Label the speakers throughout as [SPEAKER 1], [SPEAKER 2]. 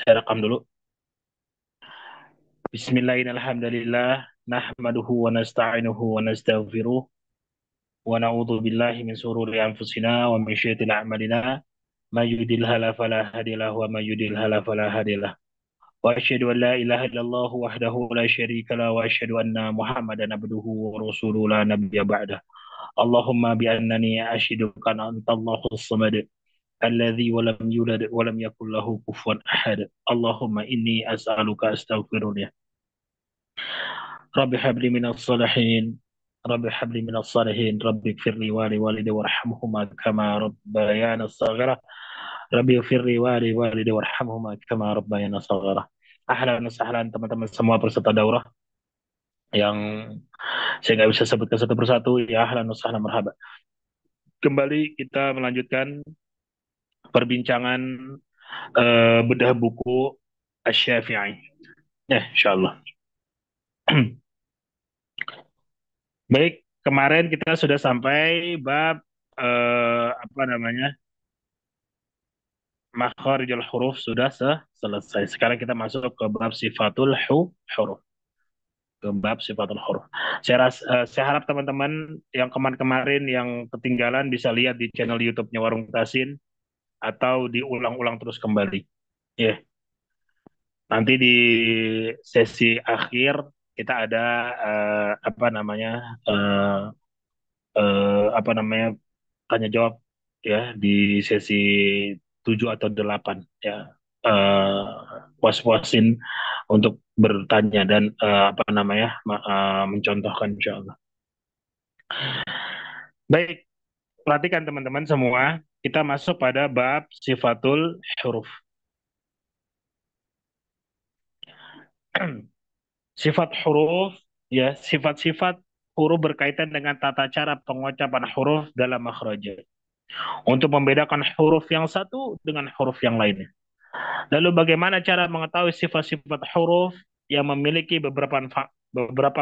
[SPEAKER 1] Saya rekam dulu. Bismillahirrahmanirrahim. Nahmaduhu wa nasta'inuhu wa nastaghfiruh wa na'udzu billahi min sururi anfusina wa min syaitil a'malina. May yudlilhu fala hadiyalah wa may yudlilhu fala hadiyalah. Wa asyhadu an la ilaha illallah wahdahu la syarika lah wa asyhadu anna Muhammadan abduhu wa rasuluhu la nabiyya ba'dah. Allahumma bi annani ashiduka anta Allahus samad alladzi wa lam yulad wa lam yakul lahu kufuwan ahad. Allahumma inni as'aluka astaghfirullah. رب هب لي من الصالحين رب هب لي من الصالحين رب اغفر لي ولوالدي وارحمهما كما ربيانا صغيرا رب اغفر لي ولوالدي وارحمهما كما ربيانا صغيرا. Ahlan sahlan teman-teman semua peserta daurah yang saya nggak bisa sebutkan satu persatu, ya ahlan sahlan marhaba. Kembali kita melanjutkan perbincangan bedah buku Asy-Syafi'i. Insyaallah. Baik, kemarin kita sudah sampai bab apa namanya, makharijul huruf sudah selesai. Sekarang kita masuk ke bab sifatul huruf. Ke bab sifatul huruf. Saya harap teman-teman yang kemarin-kemarin yang ketinggalan bisa lihat di channel YouTube-nya Warung Tasin atau diulang-ulang terus kembali. Ya, nanti di sesi akhir kita ada apa namanya, eh, apa namanya, tanya jawab ya di sesi 7 atau 8 ya. Eh, puas-puasin untuk bertanya dan apa namanya, mencontohkan insyaallah. Baik, perhatikan teman-teman semua, kita masuk pada bab sifatul huruf. Sifat huruf, ya, sifat-sifat huruf berkaitan dengan tata cara pengucapan huruf dalam makhraj untuk membedakan huruf yang satu dengan huruf yang lainnya. Lalu bagaimana cara mengetahui sifat-sifat huruf yang memiliki beberapa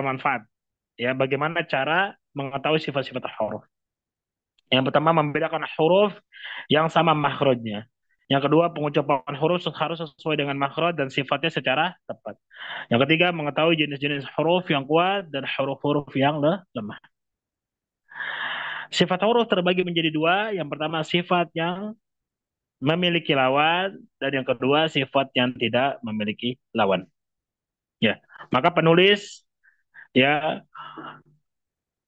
[SPEAKER 1] manfaat? Ya, bagaimana cara mengetahui sifat-sifat huruf? Yang pertama, membedakan huruf yang sama makhrajnya. Yang kedua, pengucapan huruf harus sesuai dengan makhraj dan sifatnya secara tepat. Yang ketiga, mengetahui jenis-jenis huruf yang kuat dan huruf-huruf yang lemah. Sifat huruf terbagi menjadi dua. Yang pertama, sifat yang memiliki lawan, dan yang kedua, sifat yang tidak memiliki lawan. Ya, maka penulis ya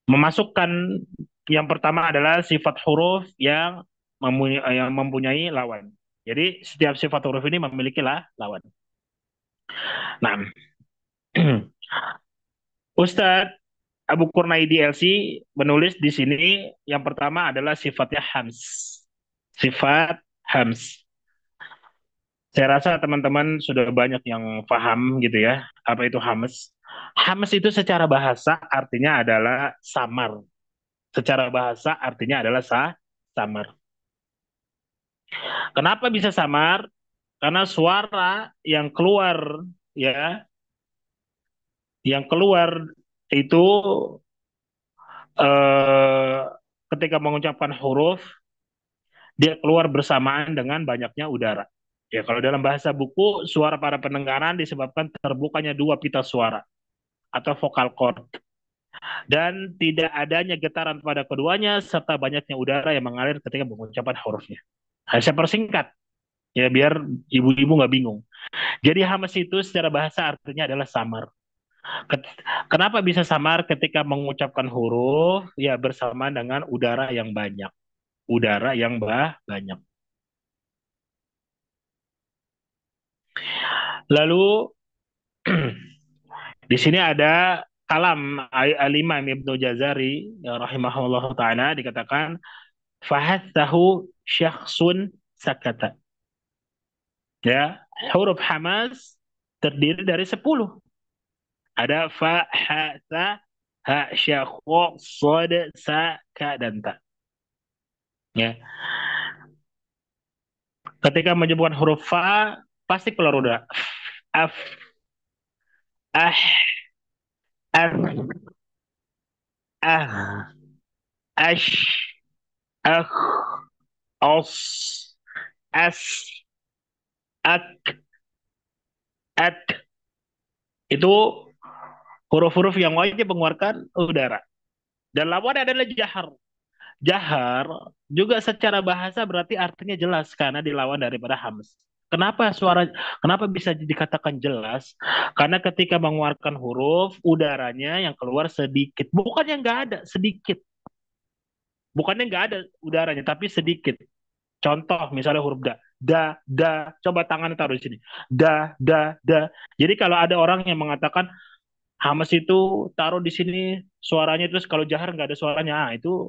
[SPEAKER 1] memasukkan yang pertama adalah sifat huruf yang mempunyai lawan. Jadi setiap sifat huruf ini memiliki lawan. Nah, Ustadz Abu Kurnaidi LC menulis di sini yang pertama adalah sifatnya hams. Sifat hams. Saya rasa teman-teman sudah banyak yang paham gitu ya, apa itu hams. Hams itu secara bahasa artinya adalah samar. Secara bahasa artinya adalah samar. Kenapa bisa samar? Karena suara yang keluar, ya, yang keluar itu eh, ketika mengucapkan huruf dia keluar bersamaan dengan banyaknya udara. Ya, kalau dalam bahasa buku, suara para pendengaran disebabkan terbukanya dua pita suara atau vokal cord dan tidak adanya getaran pada keduanya serta banyaknya udara yang mengalir ketika mengucapkan hurufnya. Nah, saya persingkat ya biar ibu-ibu nggak bingung. Jadi hamas itu secara bahasa artinya adalah samar. Kenapa bisa samar ketika mengucapkan huruf? Ya bersamaan dengan udara yang banyak. Udara yang banyak. Lalu di sini ada kalam al-Imam Ibnu Jazari ya rahimahullah taala, dikatakan fahathahu syakhsun sakata. Ya, huruf hamas terdiri dari 10. Ada fa, ha, ta, ha, sya, kha, sad, sa, ka, dan ta. Ya. Ketika menyebutkan huruf fa, pasti keluar udara. Af, ah, af, ah, ash, akh, os, as, ak, At itu huruf-huruf yang wajib mengeluarkan udara. Dan lawannya adalah jahar. Jahar juga secara bahasa berarti artinya jelas karena dilawan daripada hams. Kenapa bisa dikatakan jelas? Karena ketika mengeluarkan huruf, udaranya yang keluar sedikit. Bukannya nggak ada, sedikit. Bukannya nggak ada udaranya, tapi sedikit. Contoh, misalnya huruf da. Da. Coba tangan taruh di sini. Da. Jadi kalau ada orang yang mengatakan Hamas itu taruh di sini suaranya, terus kalau jahar nggak ada suaranya, itu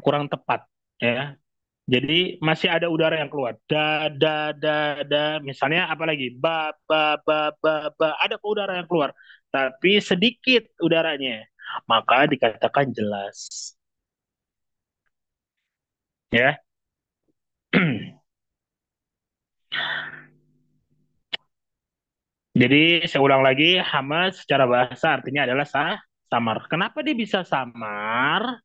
[SPEAKER 1] kurang tepat. Ya, jadi masih ada udara yang keluar. Da. Misalnya apa lagi? Ba. Ada udara yang keluar. Tapi sedikit udaranya. Maka dikatakan jelas. Ya. Jadi saya ulang lagi, Hamas secara bahasa artinya adalah samar. Kenapa dia bisa samar?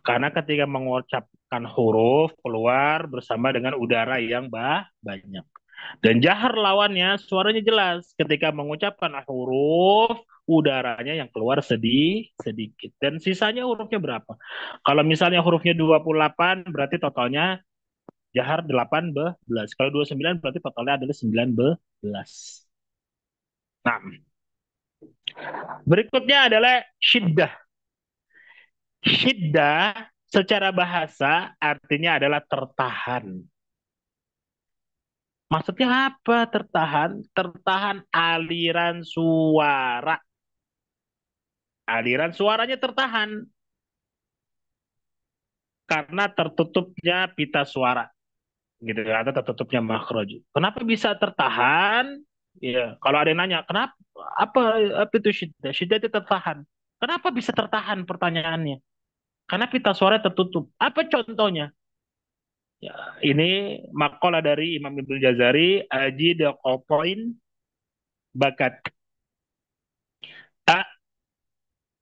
[SPEAKER 1] Karena ketika mengucapkan huruf keluar bersama dengan udara yang banyak. Dan jahar lawannya suaranya jelas. Ketika mengucapkan huruf, udaranya yang keluar sedikit. Dan sisanya hurufnya berapa? Kalau misalnya hurufnya 28, berarti totalnya jahar 18. Kalau 29 berarti totalnya adalah 19. Nah, berikutnya adalah syiddah. Syiddah secara bahasa artinya adalah tertahan. Maksudnya apa tertahan? Tertahan aliran suara. Aliran suaranya tertahan karena tertutupnya pita suara gitu atau tertutupnya makhraj. Kenapa bisa tertahan? Ya, kalau ada yang nanya, kenapa apa apa itu syiddah? Syiddah itu tertahan. Kenapa bisa tertahan pertanyaannya? Karena pita suara tertutup. Apa contohnya? Ya, ini makalah dari Imam Ibnu Jazari, Aji de Qalpoin Bakat. A,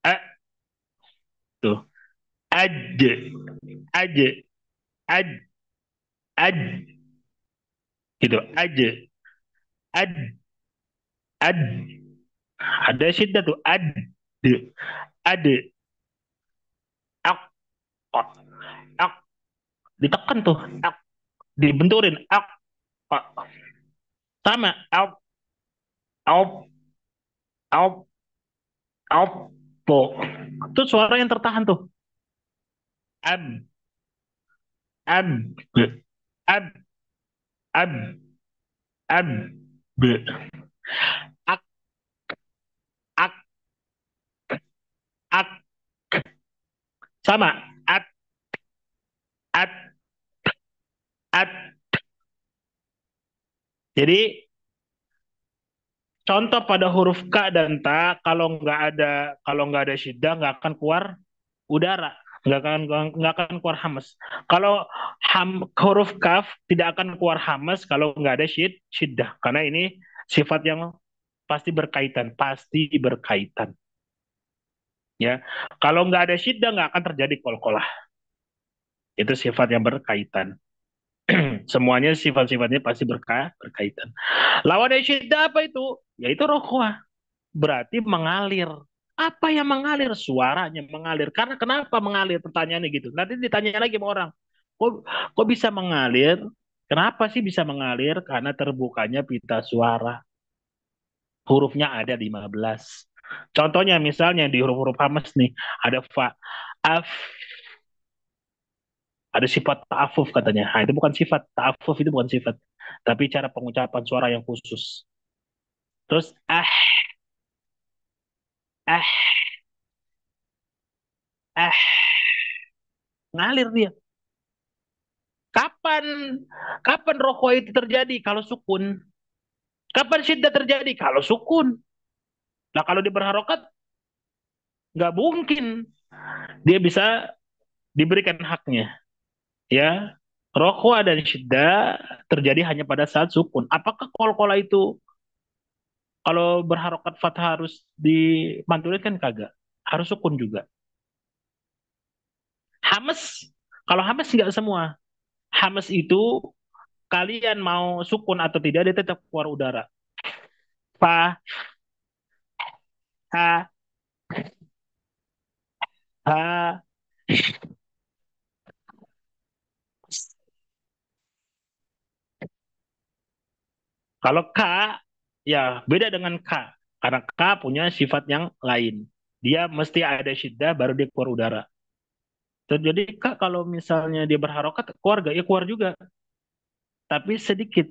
[SPEAKER 1] A, tuh. Aj, aj, aj, aj, gitu. Aj, ad, ad. Ada syiddah tuh. Ad, ak, ak, ak. Ditekan tuh. Ak, dibenturin. Ak, ak. Sama. Ak, ak, ak, ak, po. Itu suara yang tertahan tuh. Ab, ab, ab, ab, ab, ak, ak, ak. Sama. At, at, at. Jadi contoh pada huruf K dan Ta, kalau nggak ada syiddah nggak akan keluar udara, nggak akan keluar hamas. Kalau huruf Kaf tidak akan keluar hamas kalau nggak ada syiddah, karena ini sifat yang pasti berkaitan. Ya, kalau nggak ada syiddah nggak akan terjadi qalqalah. Itu sifat yang berkaitan. Semuanya sifat-sifatnya pasti berkaitan. Lawan dari syiddah apa itu? Yaitu rokhwah. Berarti mengalir. Apa yang mengalir? Suaranya mengalir. Karena kenapa mengalir? Pertanyaannya gitu. Nanti ditanya lagi sama orang. Kok bisa mengalir? Kenapa sih bisa mengalir? Karena terbukanya pita suara. Hurufnya ada 15. Contohnya misalnya di huruf-huruf hamas nih. Ada fa, af, ada sifat ta'afuf katanya. Nah, itu bukan sifat. Ta'afuf itu bukan sifat. Tapi cara pengucapan suara yang khusus. Terus ah, ah, ngalir dia. Kapan kapan rokok itu terjadi? Kalau sukun. Kapan syiddah terjadi? Kalau sukun. Nah kalau dia berharokat, nggak mungkin dia bisa diberikan haknya. Ya, rokok dan syiddah terjadi hanya pada saat sukun. Apakah kol-kola itu kalau berharokat fathah harus dimantulin kan kagak? Harus sukun juga. Hames, kalau hames nggak semua. Hames itu kalian mau sukun atau tidak dia tetap keluar udara. fa, ha, ha. Kalau ka, ya beda dengan ka. Karena ka punya sifat yang lain. Dia mesti ada syiddah baru dia keluar udara. Jadi ka kalau misalnya dia berharokat, keluar gak? Ya keluar juga. Tapi sedikit.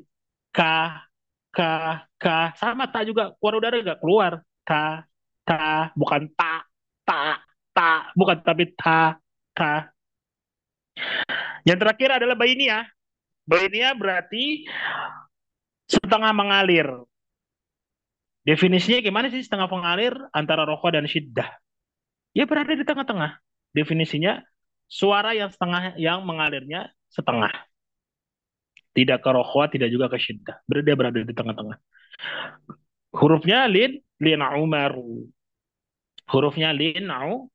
[SPEAKER 1] Ka, ka, ka. Sama ta juga. Keluar udara gak? Keluar. Ta, ta. Bukan ta, ta, ta. Bukan tapi ta, ta. Yang terakhir adalah bainia. Bainia berarti setengah mengalir. Definisinya gimana sih setengah mengalir antara rokok dan syiddah? Ya berada di tengah-tengah. Definisinya suara yang setengah yang mengalirnya setengah. Tidak ke rokok, tidak juga ke syiddah. Dia berada di tengah-tengah. Hurufnya lin umaru. Hurufnya lin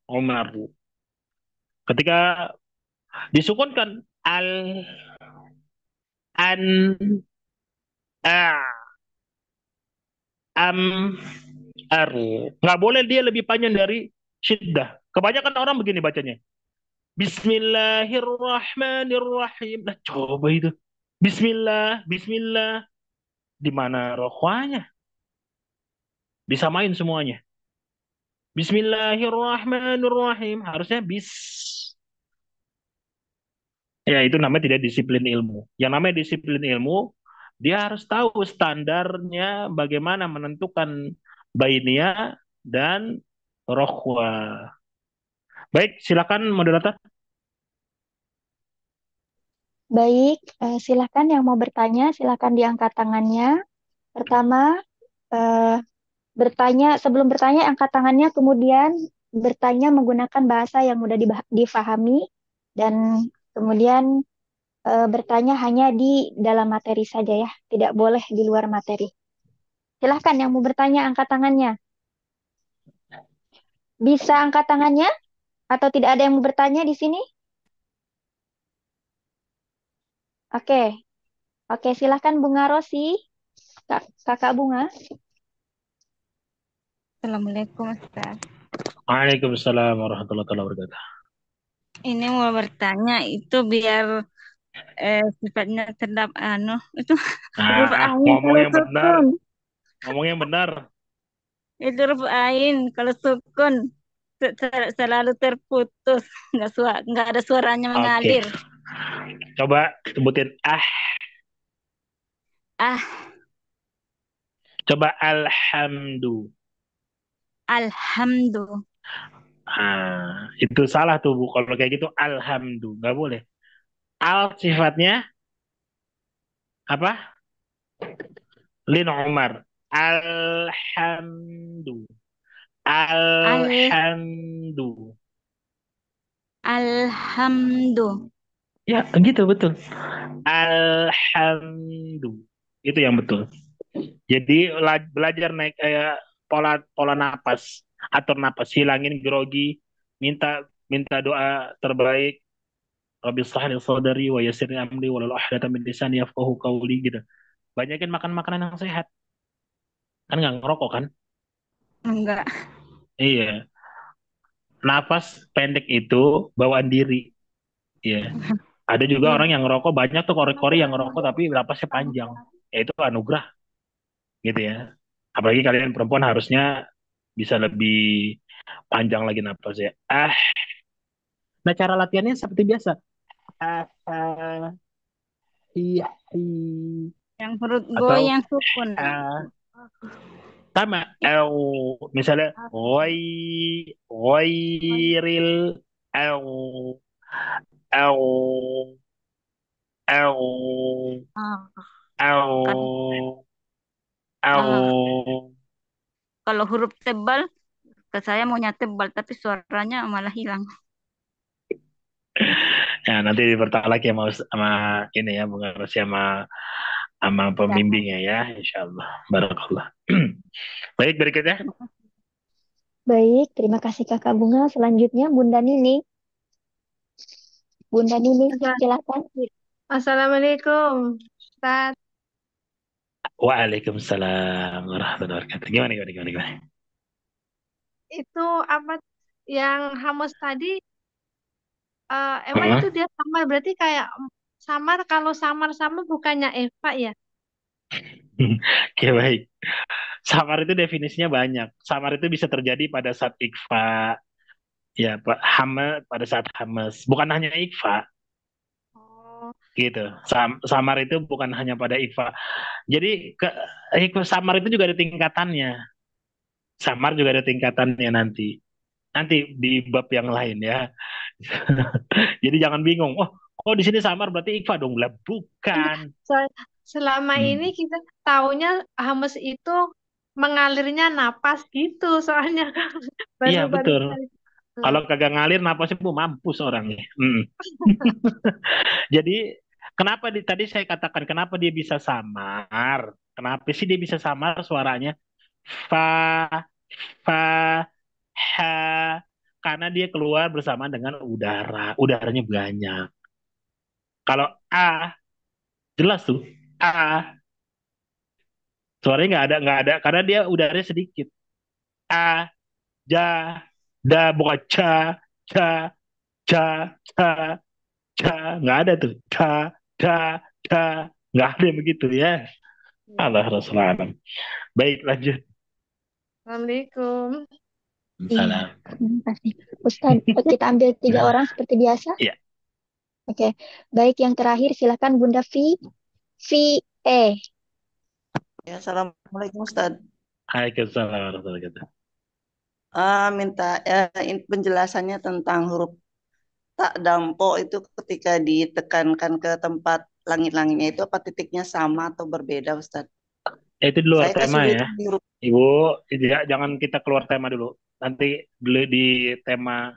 [SPEAKER 1] umaru. Ketika disukunkan an, a, am, aru. Nggak boleh dia lebih panjang dari syiddah. Kebanyakan orang begini bacanya. Bismillahirrahmanirrahim. Nah, coba itu. Bismillah, Bismillah. Di mana rohwanya? Disamain semuanya. Bismillahirrahmanirrahim. Harusnya bis. Ya, itu namanya tidak disiplin ilmu. Yang namanya disiplin ilmu, dia harus tahu standarnya bagaimana menentukan bainia dan rohwa. Baik, silakan moderator.
[SPEAKER 2] Baik, silakan yang mau bertanya, silakan diangkat tangannya. Pertama, eh, bertanya sebelum bertanya angkat tangannya, kemudian bertanya menggunakan bahasa yang mudah difahami dan kemudian bertanya hanya di dalam materi saja ya, tidak boleh di luar materi. Silahkan yang mau bertanya angkat tangannya. Bisa angkat tangannya atau tidak ada yang mau bertanya di sini? Oke, oke silahkan Bunga Rosi, Kakak Bunga.
[SPEAKER 3] Assalamualaikum Ustaz.
[SPEAKER 1] Waalaikumsalam warahmatullahi wabarakatuh.
[SPEAKER 3] Ini mau bertanya itu biar sifatnya terdapat itu huruf ain
[SPEAKER 1] Ngomong
[SPEAKER 3] kalau
[SPEAKER 1] yang benar,
[SPEAKER 3] sukun.
[SPEAKER 1] ngomong yang benar.
[SPEAKER 3] Itu huruf ain kalau sukun selalu terputus, nggak ada suaranya
[SPEAKER 1] Oke,
[SPEAKER 3] mengalir.
[SPEAKER 1] coba sebutin
[SPEAKER 3] Ah,
[SPEAKER 1] coba alhamdu.
[SPEAKER 3] alhamdulillah.
[SPEAKER 1] Itu salah tuh Bu. Kalau kayak gitu alhamdu, nggak boleh. Al sifatnya apa? Lin Umar. Alhamdu.
[SPEAKER 3] Al
[SPEAKER 1] Alhamdu.
[SPEAKER 3] alhamdulillah.
[SPEAKER 1] Ya, gitu betul. Alhamdu. Itu yang betul. Jadi belajar naik kayak pola pola napas, atur napas, hilangin grogi, minta minta doa terbaik. Rabbi shrah li sadri wa yassir li amri wa hlul 'uqdatam min lisani yafqahu qawli gitu. Banyakin makan makanan yang sehat. Kan nggak ngerokok kan?
[SPEAKER 3] Enggak.
[SPEAKER 1] Iya. Nafas pendek itu bawaan diri. Iya. Ada juga
[SPEAKER 3] Huruf
[SPEAKER 1] orang yang ngerokok banyak tuh kori-kori yang ngerokok tapi napasnya panjang. Ya itu anugerah gitu ya. Apalagi kalian perempuan harusnya bisa lebih panjang lagi napasnya. Nah cara latihannya seperti biasa. Iya,
[SPEAKER 3] yang huruf
[SPEAKER 1] atau
[SPEAKER 3] yang sukun.
[SPEAKER 1] ah, sama. Misalnya wairil au au au
[SPEAKER 3] Ah, kalau
[SPEAKER 1] au
[SPEAKER 3] ah,
[SPEAKER 1] au.
[SPEAKER 3] kalau huruf tebal ke saya maunya tebal tapi suaranya malah hilang.
[SPEAKER 1] Nah, nanti dipertahankan lagi sama ini ya, Bung Rosi sama sama
[SPEAKER 3] Ya.
[SPEAKER 1] pembimbingnya ya, insya Allah. Barakallah. Baik, berikutnya.
[SPEAKER 2] Baik, terima kasih Kakak Bunga. Selanjutnya Bunda Nini. Bunda Nini, silakan.
[SPEAKER 4] Assalamualaikum, Ustaz.
[SPEAKER 1] Waalaikumsalam warahmatullahi wabarakatuh. Gimana, gimana, gimana, gimana?
[SPEAKER 4] Itu apa yang Hamas tadi, emang
[SPEAKER 1] Heeh.
[SPEAKER 4] itu dia samar, berarti kayak samar, kalau samar-samar bukannya Eva ya?
[SPEAKER 1] Oke, baik. Samar itu definisinya banyak. Samar itu bisa terjadi pada saat ikfa, ya, Pak. Pada saat hamas. Bukan hanya ikfa,
[SPEAKER 4] Oh,
[SPEAKER 1] gitu. Samar itu bukan hanya pada ikfa. Jadi ikfa samar itu juga ada tingkatannya. Samar juga ada tingkatannya nanti. Nanti di bab yang lain ya. Jadi jangan bingung. Oh, kok di sini samar berarti ikfa dong? Lah,
[SPEAKER 4] enggak.
[SPEAKER 1] bukan.
[SPEAKER 4] Selama ini
[SPEAKER 1] Hmm.
[SPEAKER 4] kita taunya Hamas itu mengalirnya napas gitu, soalnya kan
[SPEAKER 1] Iya,
[SPEAKER 4] baru-baru
[SPEAKER 1] betul.
[SPEAKER 4] kali.
[SPEAKER 1] Kalau kagak ngalir napasnya bu mampus orangnya. Jadi kenapa tadi saya katakan kenapa dia bisa samar? Kenapa sih dia bisa samar suaranya? Fa, fa, ha. Karena dia keluar bersama dengan udara. Udaranya banyak. Kalau a, jelas tuh. A, suaranya nggak ada. Karena dia udaranya sedikit. A, ja, da, bukan ca, ca, ca, ca, ca. Nggak ada tuh. Da, da, da. Nggak ada yang begitu ya.
[SPEAKER 4] Ya.
[SPEAKER 1] Allah Rasulullah. Baik, lanjut.
[SPEAKER 4] Assalamualaikum.
[SPEAKER 2] Iya,
[SPEAKER 1] Salam.
[SPEAKER 2] terima kasih. Ustadz, kita ambil 3 orang seperti biasa.
[SPEAKER 1] Ya,
[SPEAKER 2] Oke, baik, yang terakhir silakan Bunda V.
[SPEAKER 5] Ya, Assalamualaikum Ustaz.
[SPEAKER 1] Waalaikumsalam warahmatullahi wabarakatuh.
[SPEAKER 5] Minta penjelasannya tentang huruf tak dan po itu ketika ditekankan ke tempat langit-langitnya itu apa titiknya sama atau berbeda Ustaz?
[SPEAKER 1] Itu di luar
[SPEAKER 5] Saya
[SPEAKER 1] tema ya.
[SPEAKER 5] kesulitan di huruf
[SPEAKER 1] Ibu, jangan kita keluar tema dulu. Nanti dulu di tema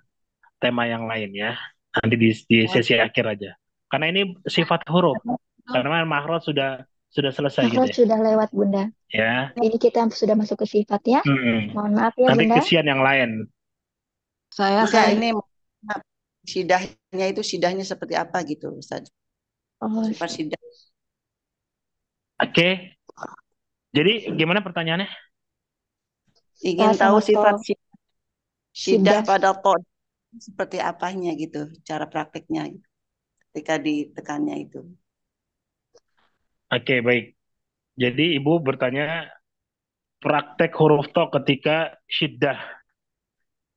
[SPEAKER 1] tema yang lain ya. Nanti di
[SPEAKER 5] oh,
[SPEAKER 1] sesi akhir aja. Karena ini sifat huruf.
[SPEAKER 5] itu.
[SPEAKER 1] Karena makhraj sudah selesai gitu
[SPEAKER 2] Makhluk
[SPEAKER 1] ya.
[SPEAKER 2] sudah lewat Bunda.
[SPEAKER 1] Ya.
[SPEAKER 2] Ini kita sudah masuk ke sifat ya.
[SPEAKER 1] Mm-mm.
[SPEAKER 2] Mohon maaf ya
[SPEAKER 1] Nanti
[SPEAKER 2] Bunda.
[SPEAKER 1] kesian yang lain.
[SPEAKER 5] Enggak,
[SPEAKER 4] Saya
[SPEAKER 5] ini sidahnya itu sidahnya seperti apa gitu Ustaz?
[SPEAKER 2] Oh,
[SPEAKER 5] Sifat sidah.
[SPEAKER 1] Oke. Jadi gimana pertanyaannya?
[SPEAKER 5] Ingin
[SPEAKER 2] ta
[SPEAKER 5] tahu
[SPEAKER 2] sama to.
[SPEAKER 5] sifat sidah
[SPEAKER 2] Sidah.
[SPEAKER 5] pada to seperti apanya gitu, cara prakteknya gitu, ketika ditekannya itu.
[SPEAKER 1] Oke, baik. Jadi Ibu bertanya praktek huruf to ketika syiddah.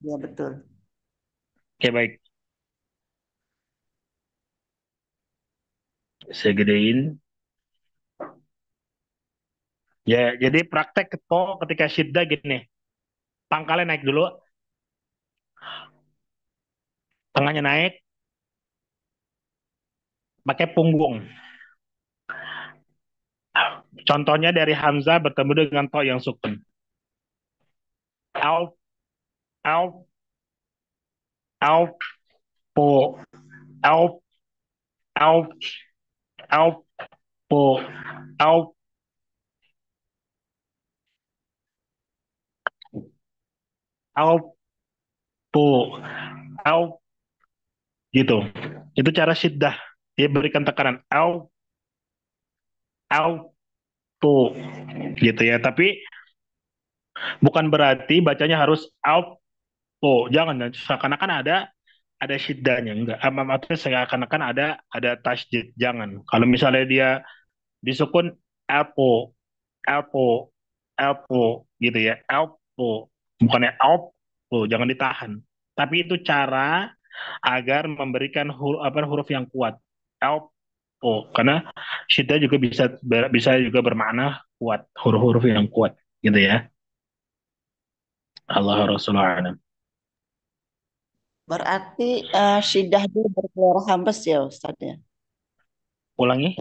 [SPEAKER 5] Ya betul.
[SPEAKER 1] Oke, baik. Saya gedein. Ya, jadi praktek to ketika syiddah gini. Pangkalnya naik dulu, tengahnya naik, pakai punggung. Contohnya dari Hamzah bertemu dengan to yang sukun. Au, au, au, po, au, au, au, po, au, au, po, au, gitu. Itu cara syiddah. Dia berikan tekanan au, au, po, gitu ya. Tapi bukan berarti bacanya harus au, po. Jangan, seakan-akan ada syiddahnya, enggak. Maksudnya seakan-akan ada tasjid, jangan. Kalau misalnya dia disukun Alpo, Alpo, Alpo gitu ya, Alpo, bukannya Alpo, jangan ditahan. Tapi itu cara agar memberikan huruf yang kuat, Alpo, karena syiddah juga bisa juga bermakna kuat, huruf-huruf yang kuat, gitu ya. Allah Rasulullah.
[SPEAKER 5] Berarti sidah dulu berkeluar hambes ya Ustaz ya.
[SPEAKER 1] Ulangi.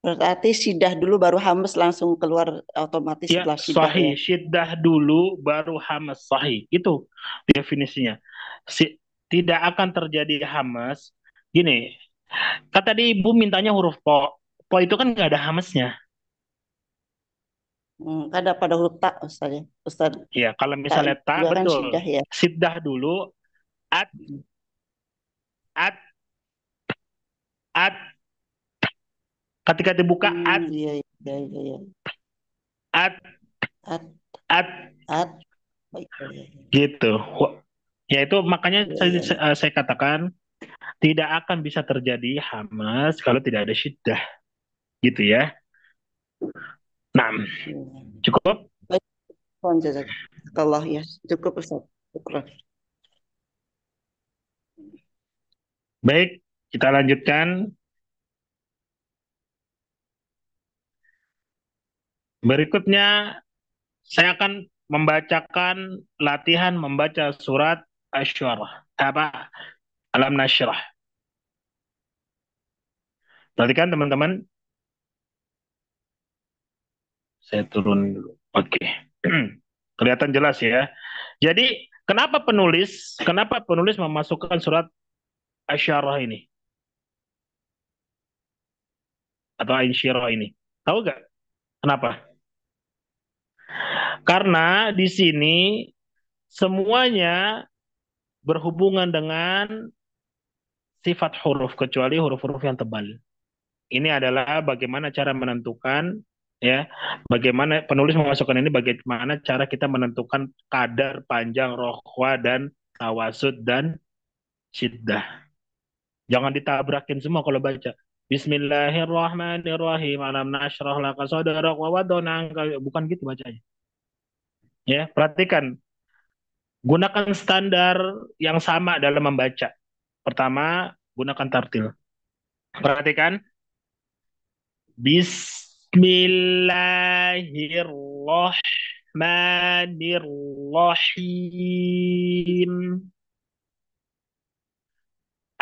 [SPEAKER 5] Berarti sidah dulu baru hambes langsung keluar otomatis
[SPEAKER 1] Ya,
[SPEAKER 5] setelah sidah ya.
[SPEAKER 1] sahih. Syiddah dulu, baru hamas. Sahih. Itu definisinya. Tidak akan terjadi hamas. Gini, kata tadi ibu mintanya huruf po. Po itu kan nggak ada hamasnya.
[SPEAKER 5] Ada pada huruf tak Ustaz ya. Ustaz
[SPEAKER 1] Ya, kalau
[SPEAKER 5] tak
[SPEAKER 1] misalnya tak,
[SPEAKER 5] juga kan
[SPEAKER 1] betul.
[SPEAKER 5] sidah ya.
[SPEAKER 1] Siddah dulu, at, at, at, Ketika dibuka
[SPEAKER 5] Iya, iya, iya, iya.
[SPEAKER 1] at
[SPEAKER 5] At,
[SPEAKER 1] at
[SPEAKER 5] at. Oh, iya, iya,
[SPEAKER 1] gitu. Ya itu makanya
[SPEAKER 5] iya,
[SPEAKER 1] saya,
[SPEAKER 5] iya, iya.
[SPEAKER 1] saya katakan tidak akan bisa terjadi hamas kalau tidak ada syiddah gitu ya. Nah,
[SPEAKER 5] Hmm.
[SPEAKER 1] cukup.
[SPEAKER 5] Baik, jazakallah ya. Cukup Ustaz. Syukran.
[SPEAKER 1] Baik, kita lanjutkan. Berikutnya saya akan membacakan latihan membaca surat Asy-Syu'ara. Apa? Alam Nasyrah. Perhatikan teman-teman, saya turun dulu. Oke. Kelihatan jelas ya. Jadi, kenapa penulis memasukkan surat Asy-Syu'ara ini atau Ain-Syirah ini? Tahu gak kenapa? Karena di sini semuanya berhubungan dengan sifat huruf kecuali huruf-huruf yang tebal. Ini adalah bagaimana cara menentukan ya, bagaimana penulis memasukkan ini bagaimana cara kita menentukan kadar panjang rokhwa dan tawasud dan syiddah. Jangan ditabrakin semua kalau baca. Bismillahirrahmanirrahim. Alam nashrah laka sadrak wa wadana anka. Bukan gitu bacanya. Ya, perhatikan. Gunakan standar yang sama dalam membaca. Pertama, gunakan tartil. Perhatikan. Bismillahirrahmanirrahim.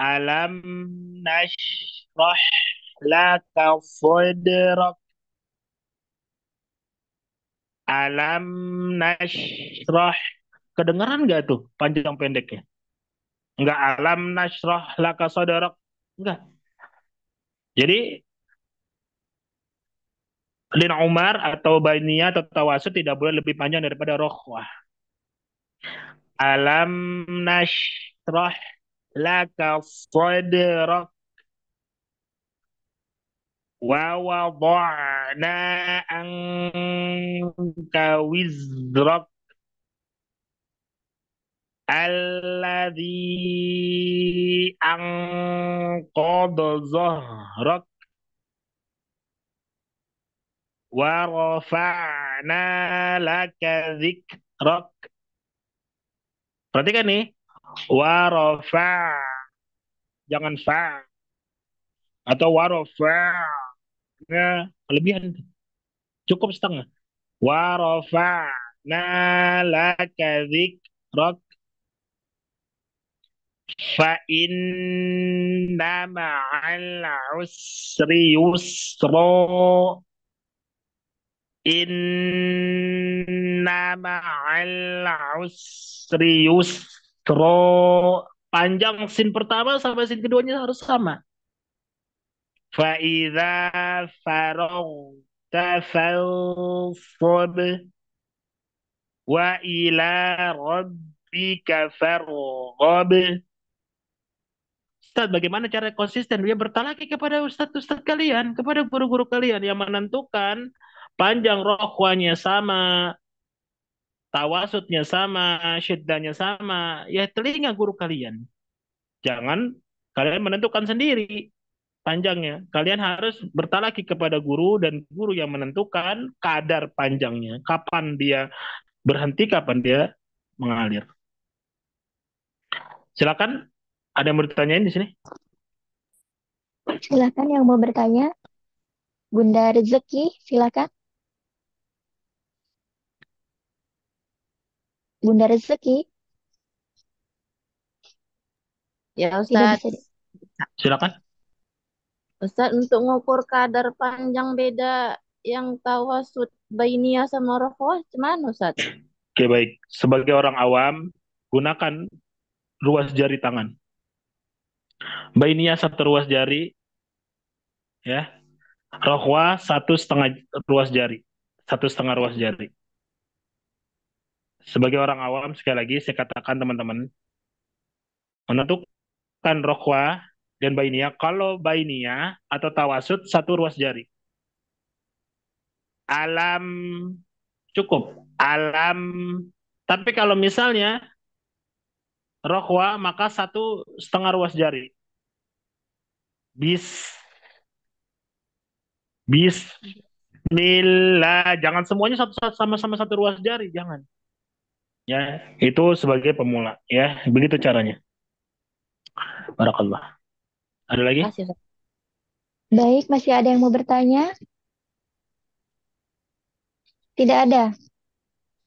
[SPEAKER 1] Alam nashrah laka sadrak. Alam nashrah. Kedengaran nggak tuh panjang pendeknya? Nggak alam nashrah laka sadrak. Nggak. Jadi Lin Umar atau Bainiyah atau Tawasud tidak boleh lebih panjang daripada Rokhwah. Alam nashrah laka sadrak wa wada'na anka wizrak alladhi anqadha zahrak wa rafa'na laka dzikrak. Perhatikan nih, wa rafa' jangan fa' atau wa rafa'na kelebihan, cukup setengah. Wa rafa'na laka dzikrak fa inna ma'al usri yusra. Inna ma'al usri yusra. Panjang sin pertama sampai sin keduanya harus sama. Fa idza faragta fansab wa ila rabbika farghab. Ustaz, bagaimana cara konsisten? Dia bertalaki kepada ustadz-ustadz kalian, kepada guru-guru kalian yang menentukan panjang rohwanya sama, tawasudnya sama, syiddahnya sama. Ya telinga guru kalian. Jangan kalian menentukan sendiri panjangnya. Kalian harus bertalaki kepada guru dan guru yang menentukan kadar panjangnya. Kapan dia berhenti, kapan dia mengalir. Silakan, ada yang mau ditanyain di sini?
[SPEAKER 2] Silakan yang mau bertanya. Bunda Rezeki, silakan. Bunda Rezeki
[SPEAKER 3] Ya
[SPEAKER 2] tidak
[SPEAKER 3] Ustadz,
[SPEAKER 2] bisa.
[SPEAKER 1] Silakan.
[SPEAKER 3] Ustadz untuk ngukur kadar panjang beda yang tawasud bainiyah sama rohwah, cuman Ustadz?
[SPEAKER 1] Oke, baik. Sebagai orang awam, gunakan ruas jari tangan. Bainiyah satu ruas jari, ya. Rohwa satu setengah ruas jari. Satu setengah ruas jari. Sebagai orang awam, sekali lagi saya katakan teman-teman, menentukan rohwa dan bainiyah. Kalau bainiyah atau tawasud satu ruas jari. Alam cukup. Alam. Tapi kalau misalnya rohwa maka 1,5 ruas jari. Bis. Bismillah. Jangan semuanya sama-sama satu ruas jari. Jangan. Ya, itu sebagai pemula. Ya, begitu caranya. Barakallah. Ada lagi?
[SPEAKER 3] Makasih, Ustaz.
[SPEAKER 2] Baik, masih ada yang mau bertanya? Tidak ada.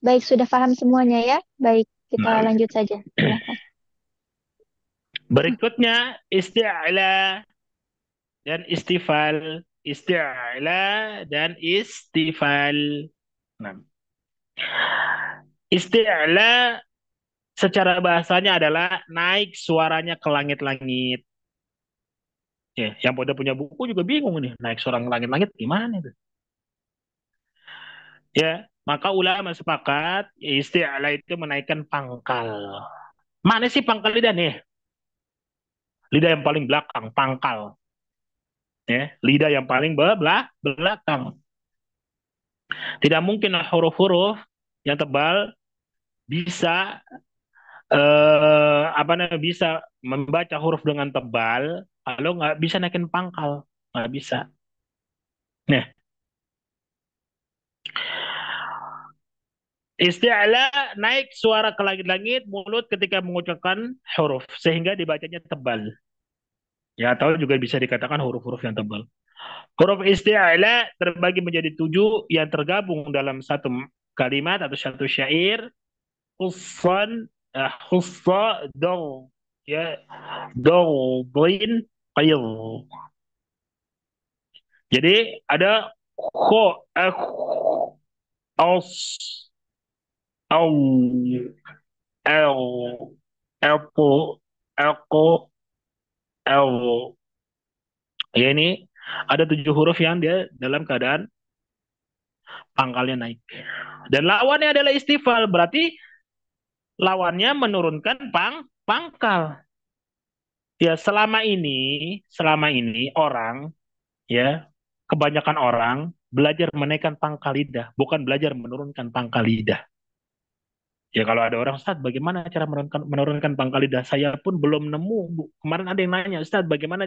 [SPEAKER 2] Baik, sudah paham semuanya ya. Baik, kita
[SPEAKER 1] Nah,
[SPEAKER 2] lanjut saja. Silakan.
[SPEAKER 1] berikutnya isti'la dan istifal. Isti'la dan istifal. Nah, isti'la secara bahasanya adalah naik suaranya ke langit-langit. Ya, yang udah punya buku juga bingung nih, naik suara ke langit-langit gimana itu? Ya, maka ulama sepakat isti'la itu menaikkan pangkal. Mana sih pangkal lidah nih? Lidah yang paling belakang, pangkal. Ya, lidah yang paling belakang. Tidak mungkin huruf-huruf yang tebal bisa apa namanya bisa membaca huruf dengan tebal kalau nggak bisa naikin pangkal, nggak bisa. Nah, isti'la naik suara ke langit-langit mulut ketika mengucapkan huruf sehingga dibacanya tebal. Ya, atau juga bisa dikatakan huruf-huruf yang tebal. Huruf isti'la terbagi menjadi 7 yang tergabung dalam satu kalimat atau satu syair. Khussan, khussa, dong, ya, dong, blin, qail. Jadi ada kho, os, au, el, elpo, elko, el. Ya ini ada 7 huruf yang dia dalam keadaan pangkalnya naik. Dan lawannya adalah istifal, berarti lawannya menurunkan pangkal. Ya selama ini orang ya kebanyakan orang belajar menaikkan pangkal lidah, bukan belajar menurunkan pangkal lidah. Ya kalau ada orang, Ustaz, bagaimana cara menurunkan pangkal lidah? Saya pun belum nemu, Bu. Kemarin ada yang nanya, Ustaz, bagaimana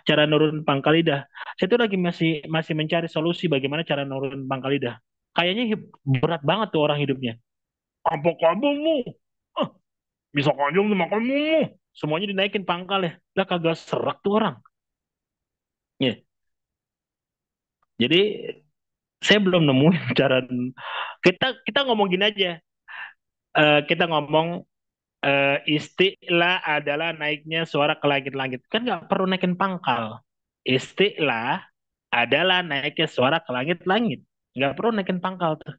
[SPEAKER 1] cara nurun pangkal lidah? Saya tuh lagi masih masih mencari solusi bagaimana cara nurun pangkal lidah. Kayaknya berat banget tuh orang hidupnya. Apa kamu? Ah, bisa kanyang sama kamu. Semuanya dinaikin pangkalnya. Lah kagak serak tuh orang. Ya. Jadi saya belum nemuin cara kita kita ngomong gini aja. Kita ngomong istilah adalah naiknya suara ke langit-langit. Kan nggak perlu naikin pangkal. Istilah adalah naiknya suara ke langit-langit. Nggak perlu naikin pangkal tuh.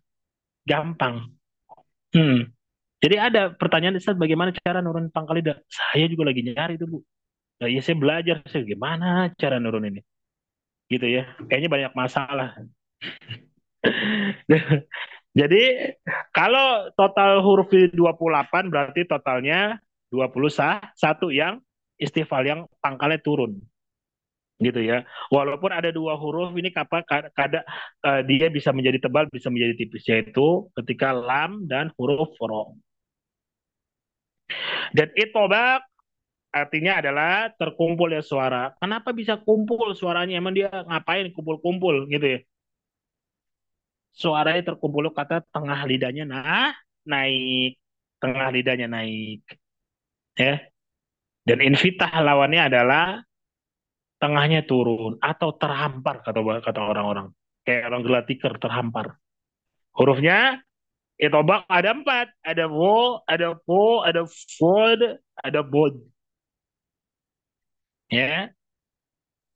[SPEAKER 1] Gampang. Hmm. Jadi ada pertanyaan, Ustaz, bagaimana cara nurun pangkal lidah? Saya juga lagi nyari tuh, Bu. Nah, ya saya belajar, saya gimana cara nurun ini. Gitu ya. Kayaknya banyak masalah. Jadi kalau total huruf di 28 berarti totalnya 21 yang istifal yang pangkalnya turun gitu ya. Walaupun ada 2 huruf ini dia bisa menjadi tebal bisa menjadi tipis yaitu ketika lam dan huruf ro. Dan itobak artinya adalah terkumpul ya suara. Kenapa bisa kumpul suaranya? Emang dia ngapain kumpul-kumpul gitu ya? Suaranya terkumpul kata tengah lidahnya naik, tengah lidahnya naik ya. Dan infitah lawannya adalah tengahnya turun atau terhampar kata kata orang-orang, kayak orang gelar tikar terhampar. Hurufnya itobak ada 4, ada wo, ada po, ada fod, ada bod ya.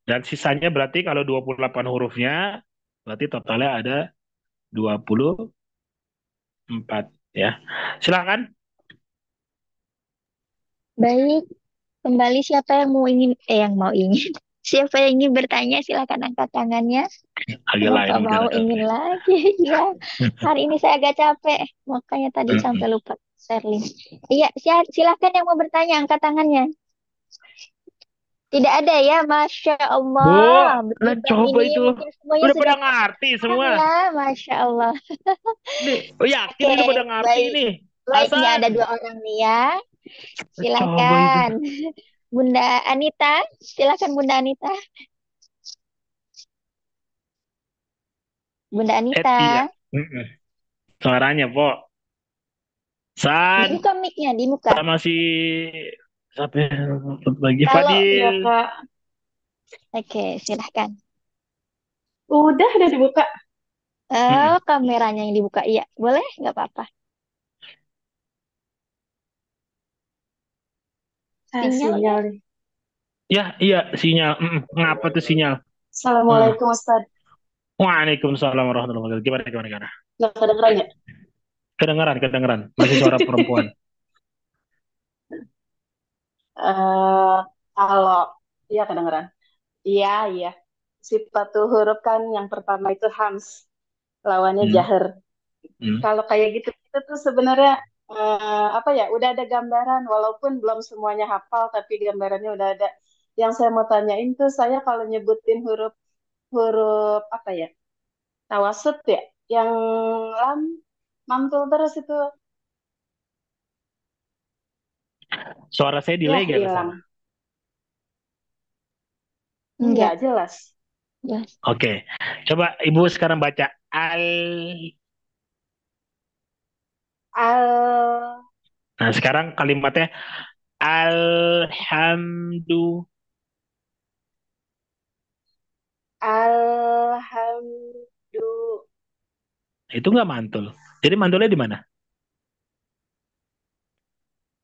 [SPEAKER 1] Dan sisanya berarti kalau 28 hurufnya berarti totalnya ada 24 ya. Silakan.
[SPEAKER 2] Baik, kembali siapa yang mau ingin. Siapa yang ingin bertanya, silakan angkat tangannya.
[SPEAKER 1] Agak lain
[SPEAKER 2] Nggak mau
[SPEAKER 1] masyarakat.
[SPEAKER 2] ingin lagi. Ya, hari ini saya agak capek. Makanya tadi sampai lupa share link. Iya, silakan yang mau bertanya, angkat tangannya. Tidak ada ya, Masya
[SPEAKER 1] Bu,
[SPEAKER 2] Allah.
[SPEAKER 1] lah
[SPEAKER 2] Beribang
[SPEAKER 1] coba
[SPEAKER 2] ini
[SPEAKER 1] itu.
[SPEAKER 2] mungkin semuanya
[SPEAKER 1] Udah
[SPEAKER 2] sudah
[SPEAKER 1] pada ngerti
[SPEAKER 2] paham
[SPEAKER 1] semua.
[SPEAKER 2] ya, Masya Allah.
[SPEAKER 1] Nih, oh yakin
[SPEAKER 2] Oke,
[SPEAKER 1] udah pada ngerti
[SPEAKER 2] baik.
[SPEAKER 1] ini.
[SPEAKER 2] Baik, ini
[SPEAKER 1] Hasan,
[SPEAKER 2] ada dua orang nih ya.
[SPEAKER 1] coba itu.
[SPEAKER 2] Silakan. Bunda Anita, silakan Bunda Anita. Bunda
[SPEAKER 1] Iya.
[SPEAKER 2] Anita,
[SPEAKER 1] Mm-mm. Suaranya, Po. San,
[SPEAKER 2] dibuka mic-nya, dibuka.
[SPEAKER 1] sama si siapa ya? Lagi
[SPEAKER 2] Kalau,
[SPEAKER 4] Iya,
[SPEAKER 1] Fadil.
[SPEAKER 4] Kak.
[SPEAKER 2] oke, silahkan.
[SPEAKER 4] Udah dibuka.
[SPEAKER 1] Mm-mm.
[SPEAKER 2] Kameranya yang dibuka, iya. Boleh? Nggak apa-apa. Sinyalnya,
[SPEAKER 4] Sinyal nih.
[SPEAKER 1] Ya, iya sinyal. Mm-mm. Ngapa tuh sinyal? Ah.
[SPEAKER 4] Assalamualaikum, Ustaz.
[SPEAKER 1] Waalaikumsalam warahmatullahi wabarakatuh. Gimana, gimana, gimana?
[SPEAKER 4] Nggak kedengeran ya?
[SPEAKER 1] Kedengeran, kedengeran. Masih suara perempuan.
[SPEAKER 4] Eh, kalau iya kedengeran. Iya, iya. Sifatul huruf kan yang pertama itu hams, lawannya
[SPEAKER 1] Hmm.
[SPEAKER 4] jahar.
[SPEAKER 1] Hmm.
[SPEAKER 4] Kalau kayak gitu itu tuh sebenarnya apa ya? Udah ada gambaran, walaupun belum semuanya hafal, tapi gambarannya udah ada. Yang saya mau tanyain tuh saya kalau nyebutin huruf huruf apa ya? Tawasud ya, yang lam mantul terus itu
[SPEAKER 1] Suara saya
[SPEAKER 4] ya
[SPEAKER 1] delay gak ke sana?
[SPEAKER 4] hilang,
[SPEAKER 2] enggak.
[SPEAKER 4] nggak jelas.
[SPEAKER 2] Jelas.
[SPEAKER 1] Oke. Coba Ibu sekarang baca al.
[SPEAKER 4] Al
[SPEAKER 1] Nah, sekarang kalimatnya alhamdulillah.
[SPEAKER 4] alhamdulillah.
[SPEAKER 1] Itu nggak mantul. Jadi mantulnya di mana?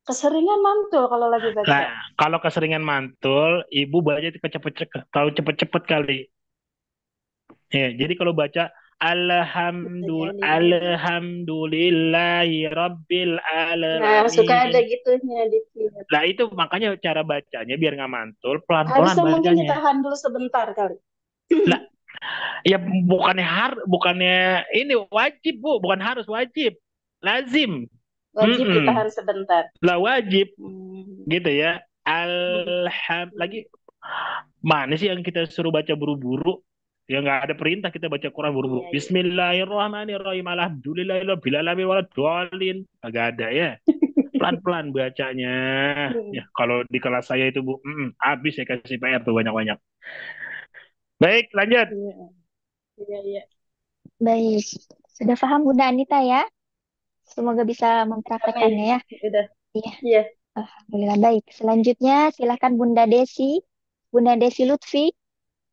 [SPEAKER 4] Keseringan mantul kalau lagi baca.
[SPEAKER 1] Nah, kalau keseringan mantul, Ibu baca cepet-cepet, kalau cepet-cepet kali. Ya, jadi kalau baca
[SPEAKER 4] Bisa jadi.
[SPEAKER 1] alhamdulillahi rabbil
[SPEAKER 4] Nah, suka ada
[SPEAKER 1] alamin.
[SPEAKER 4] gitunya dikit.
[SPEAKER 1] Nah, itu makanya cara bacanya biar nggak mantul, pelan-pelan
[SPEAKER 4] Harusnya mungkin
[SPEAKER 1] bacanya.
[SPEAKER 4] ditahan dulu sebentar kali.
[SPEAKER 1] Lah, ya bukannya ini wajib, Bu, bukan harus wajib. Lazim.
[SPEAKER 4] Wajib
[SPEAKER 1] Mm-mm.
[SPEAKER 4] ditahan sebentar.
[SPEAKER 1] Lah wajib
[SPEAKER 4] Hmm.
[SPEAKER 1] gitu ya.
[SPEAKER 4] Hmm.
[SPEAKER 1] Lagi mana sih yang kita suruh baca buru-buru? Ya nggak ada perintah kita baca Quran buru-buru.
[SPEAKER 4] Iya, iya.
[SPEAKER 1] Bismillahirrahmanirrahim. Alhamdulillahirobbilalamin waladhdallin. Agak ada ya. Pelan-pelan bacanya.
[SPEAKER 4] Hmm.
[SPEAKER 1] Ya kalau di kelas saya itu Bu, habis saya kasih PR tuh banyak-banyak. Baik, lanjut.
[SPEAKER 4] Iya, iya, iya.
[SPEAKER 2] Baik. Sudah paham Bunda Anita ya? Semoga bisa
[SPEAKER 4] Nih,
[SPEAKER 2] mempraktekannya ya.
[SPEAKER 4] udah.
[SPEAKER 2] Iya.
[SPEAKER 4] Iya.
[SPEAKER 2] Alhamdulillah baik. Selanjutnya silakan Bunda Desi. Bunda Desi Lutfi.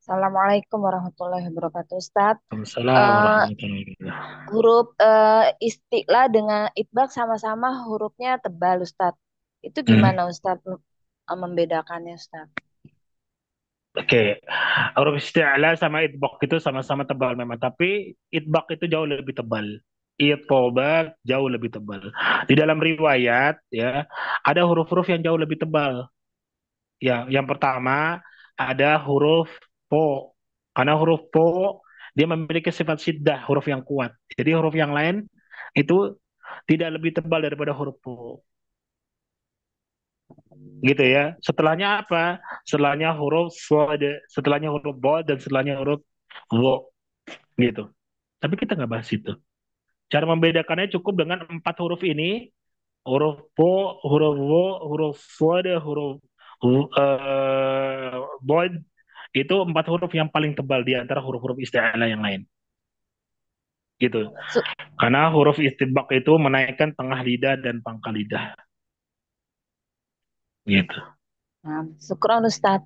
[SPEAKER 3] Assalamualaikum warahmatullahi wabarakatuh, Ustadz.
[SPEAKER 1] Waalaikumsalam
[SPEAKER 3] Eh,
[SPEAKER 1] warahmatullahi wabarakatuh.
[SPEAKER 3] huruf isti'la dengan itbaq sama-sama hurufnya tebal, Ustadz. Itu
[SPEAKER 1] Hmm.
[SPEAKER 3] gimana, Ustadz, membedakannya, Ustadz?
[SPEAKER 1] Oke, huruf isti'la sama itbaq itu sama-sama tebal memang, tapi itbaq itu jauh lebih tebal. Itobak jauh lebih tebal. Di dalam riwayat ya, ada huruf-huruf yang jauh lebih tebal. Ya, yang pertama ada huruf po. Karena huruf po dia memiliki sifat syiddah, huruf yang kuat. Jadi huruf yang lain itu tidak lebih tebal daripada huruf po. Gitu ya. Setelahnya apa? Setelahnya huruf swad, setelahnya huruf bo dan setelahnya huruf wo gitu. Tapi kita nggak bahas itu. Cara membedakannya cukup dengan empat huruf ini, huruf po, huruf wo, huruf swad, huruf bod, itu empat huruf yang paling tebal di antara huruf-huruf isti'alah yang lain. Gitu.
[SPEAKER 3] Su-
[SPEAKER 1] Karena huruf istibak itu menaikkan tengah lidah dan pangkal lidah. Gitu.
[SPEAKER 3] Nah, syukron, Ustadz.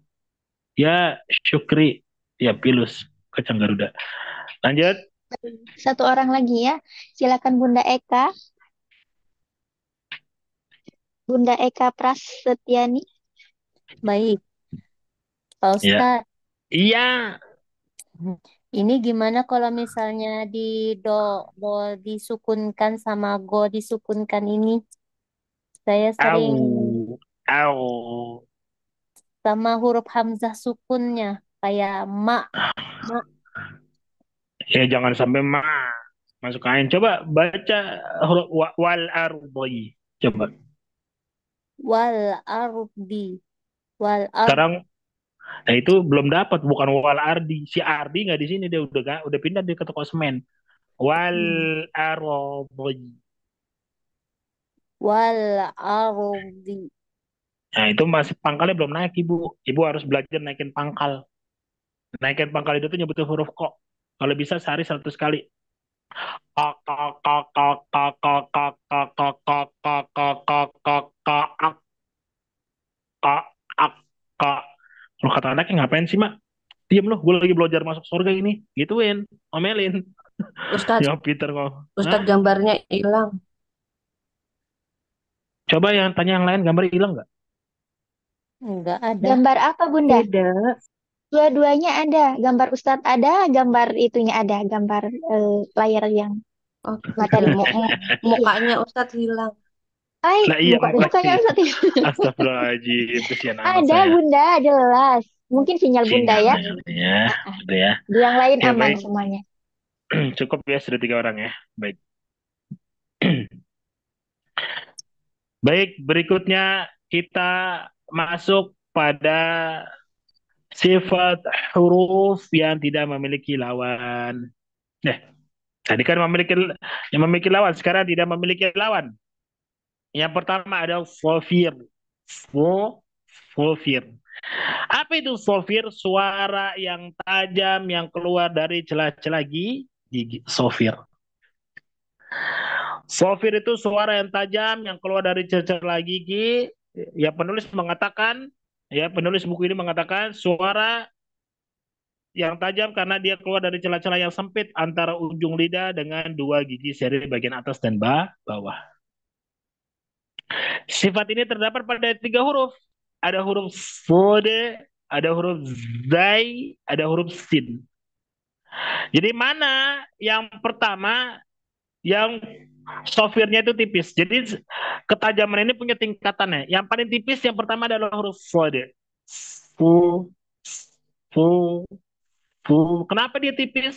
[SPEAKER 1] Ya, syukri. Ya, pilus. Kacang Garuda. Lanjut.
[SPEAKER 2] Satu orang lagi ya. Silakan Bunda Eka. Bunda Eka Prasetyani.
[SPEAKER 6] Baik, Pak
[SPEAKER 1] Ya.
[SPEAKER 6] Ustadz.
[SPEAKER 1] Iya.
[SPEAKER 6] Ini gimana kalau misalnya di do, do disukunkan sama go disukunkan ini? Saya sering
[SPEAKER 1] Au. Au.
[SPEAKER 6] sama huruf hamzah sukunnya. Kayak ma, ma,
[SPEAKER 1] Ya, jangan sampai masuk angin. Coba baca huruf wal ardi. Coba.
[SPEAKER 6] wal ardi, wal ard,
[SPEAKER 1] Sekarang Nah itu belum dapat, bukan wal ardi. Si Ardi nggak di sini, dia udah pindah dia ke toko semen. Wal ardi.
[SPEAKER 6] Wal ardi.
[SPEAKER 1] Nah itu masih pangkalnya belum naik ibu. Ibu harus belajar naikin pangkal. Naikin pangkal itu tuh nyebutin huruf kok. Kalau bisa sehari 100 kali. Kak kak kak kak kak kak kak kak kak kak kak kak kak kak kak ak kak ak kak. Kalau kata anaknya ngapain sih mak? Diem loh, gue lagi belajar masuk surga ini. Gituin, omelin.
[SPEAKER 7] Ustadz,
[SPEAKER 1] Ya Peter kok. Hah?
[SPEAKER 7] Ustadz gambarnya hilang.
[SPEAKER 1] Coba yang tanya yang lain, gambar hilang nggak?
[SPEAKER 6] Enggak ada.
[SPEAKER 2] Gambar apa, Bunda?
[SPEAKER 7] Tidak.
[SPEAKER 2] Dua-duanya ada. Gambar Ustadz ada, gambar itunya ada. Gambar layar yang
[SPEAKER 7] Oh,
[SPEAKER 2] materi.
[SPEAKER 7] mukanya Ustadz hilang.
[SPEAKER 2] Ay,
[SPEAKER 1] Lah iya
[SPEAKER 2] mukanya
[SPEAKER 1] makanya.
[SPEAKER 2] Ustadz itu.
[SPEAKER 1] Astagfirullahaladzim, kesian anak
[SPEAKER 2] Ada,
[SPEAKER 1] saya.
[SPEAKER 2] Bunda, jelas. Mungkin sinyal Bunda ya.
[SPEAKER 1] Sinyalnya ya,
[SPEAKER 2] Ah, ah.
[SPEAKER 1] udah ya.
[SPEAKER 2] Di yang lain
[SPEAKER 1] Ya
[SPEAKER 2] aman
[SPEAKER 1] baik,
[SPEAKER 2] semuanya.
[SPEAKER 1] cukup ya sudah 3 orang ya. Baik. Baik, berikutnya kita masuk pada sifat huruf yang tidak memiliki lawan. Nah, tadi kan memiliki lawan, sekarang tidak memiliki lawan. Yang pertama adalah sofir. Sofir. Apa itu sofir? Suara yang tajam yang keluar dari celah-celah gigi. Sofir. Sofir itu suara yang tajam yang keluar dari celah gigi. Ya penulis buku ini mengatakan suara yang tajam karena dia keluar dari celah-celah yang sempit antara ujung lidah dengan dua gigi seri bagian atas dan bawah. Sifat ini terdapat pada 3 huruf. Ada huruf sode, ada huruf zai, ada huruf sin. Jadi mana yang pertama yang sofirnya itu tipis. Jadi ketajaman ini punya tingkatannya. Yang paling tipis yang pertama adalah huruf sode. Fu, fu, fu. Kenapa dia tipis?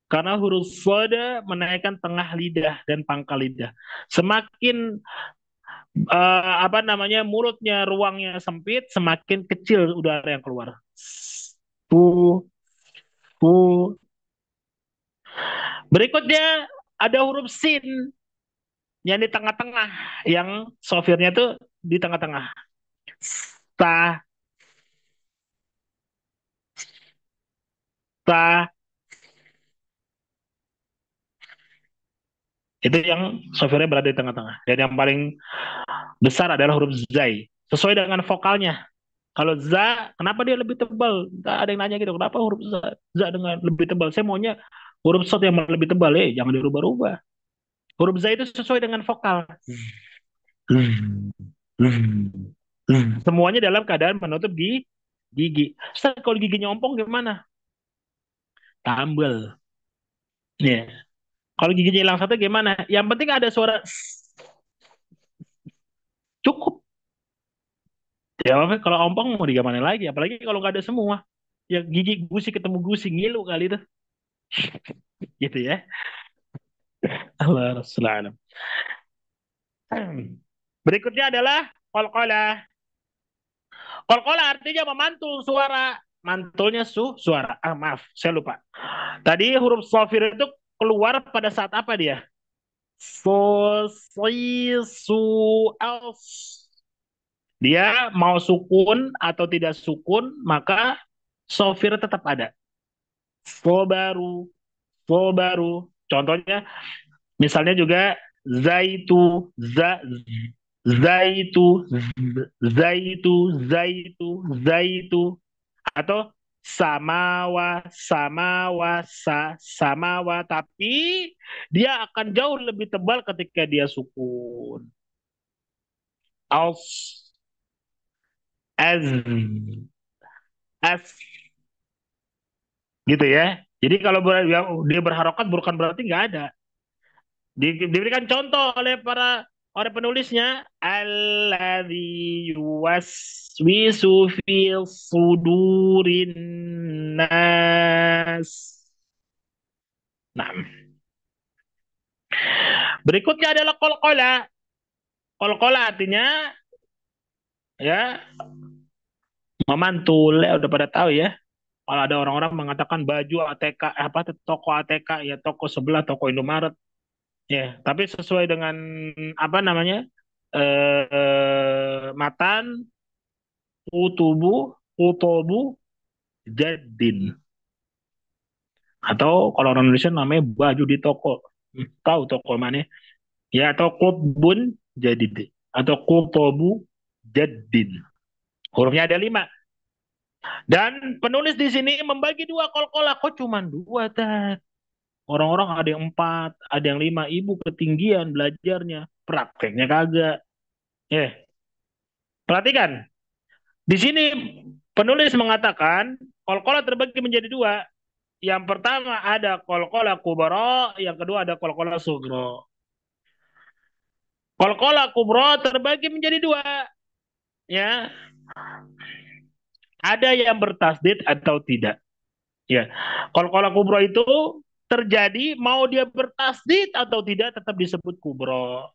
[SPEAKER 1] Karena huruf sode menaikkan tengah lidah dan pangkal lidah. Semakin apa namanya mulutnya ruangnya sempit, semakin kecil udara yang keluar. Fu, fu. Berikutnya ada huruf sin yang di tengah-tengah, yang sofirnya tuh di tengah-tengah. Ta, ta. Itu yang sofirnya berada di tengah-tengah. Dan yang paling besar adalah huruf zai. Sesuai dengan vokalnya. Kalau za, kenapa dia lebih tebal? Nggak ada yang nanya gitu, kenapa huruf za, za dengan lebih tebal? Saya maunya huruf sod yang lebih tebal, jangan dirubah-rubah. Huruf za itu sesuai dengan vokal. Semuanya dalam keadaan menutup gigi. Ustaz, kalau giginya ompong gimana? Tambel. Ya. Kalau giginya hilang satu gimana? Yang penting ada suara cukup. Ya kalau ompong mau digimana lagi? Apalagi kalau nggak ada semua. Ya gigi gusi ketemu gusi ngilu kali itu. Gitu ya. Allah Rasulullah. Berikutnya adalah qalqalah. Qalqalah artinya memantul suara. Mantulnya suara. Maaf, saya lupa. Tadi huruf sofir itu keluar pada saat apa dia? So, si, su, als. Dia mau sukun atau tidak sukun, maka sofir tetap ada. So baru, so baru. Contohnya, misalnya juga zaitu, zaitu, zaitu, zaitu, zaitu, atau samawa, samawa, samawa, tapi dia akan jauh lebih tebal ketika dia sukun. Als, as, as, gitu ya. Jadi kalau dia berharokat bukan berarti nggak ada. Diberikan contoh oleh penulisnya, alladzi yuwaswisu fi sudurin nas. Nah, berikutnya adalah qalqala. Qalqala artinya ya Memantul ya udah pada tahu ya. Kalau ada orang-orang mengatakan baju ATK, apa tuh, toko ATK ya, toko sebelah, toko Indomaret ya. Tapi sesuai dengan apa namanya, matan, kutubu, jadin. Atau kalau orang Indonesia namanya baju di toko. Tahu toko mana? Ya, atau kutbun jadid. Atau kutubu jadin. Hurufnya ada 5. Dan penulis di sini membagi dua kol-kolah. Kok cuma 2, Tat? Orang-orang ada yang 4, ada yang 5. Ibu ketinggian belajarnya. Prakteknya kagak. Perhatikan. Di sini penulis mengatakan kol-kolah terbagi menjadi 2. Yang pertama ada kol-kolah kubro, yang kedua ada kol-kolah sugro. Kol-kolah kubro terbagi menjadi 2. Ya, ada yang bertasdid atau tidak. Ya, kol-kolah kubro itu terjadi mau dia bertasdid atau tidak tetap disebut kubro.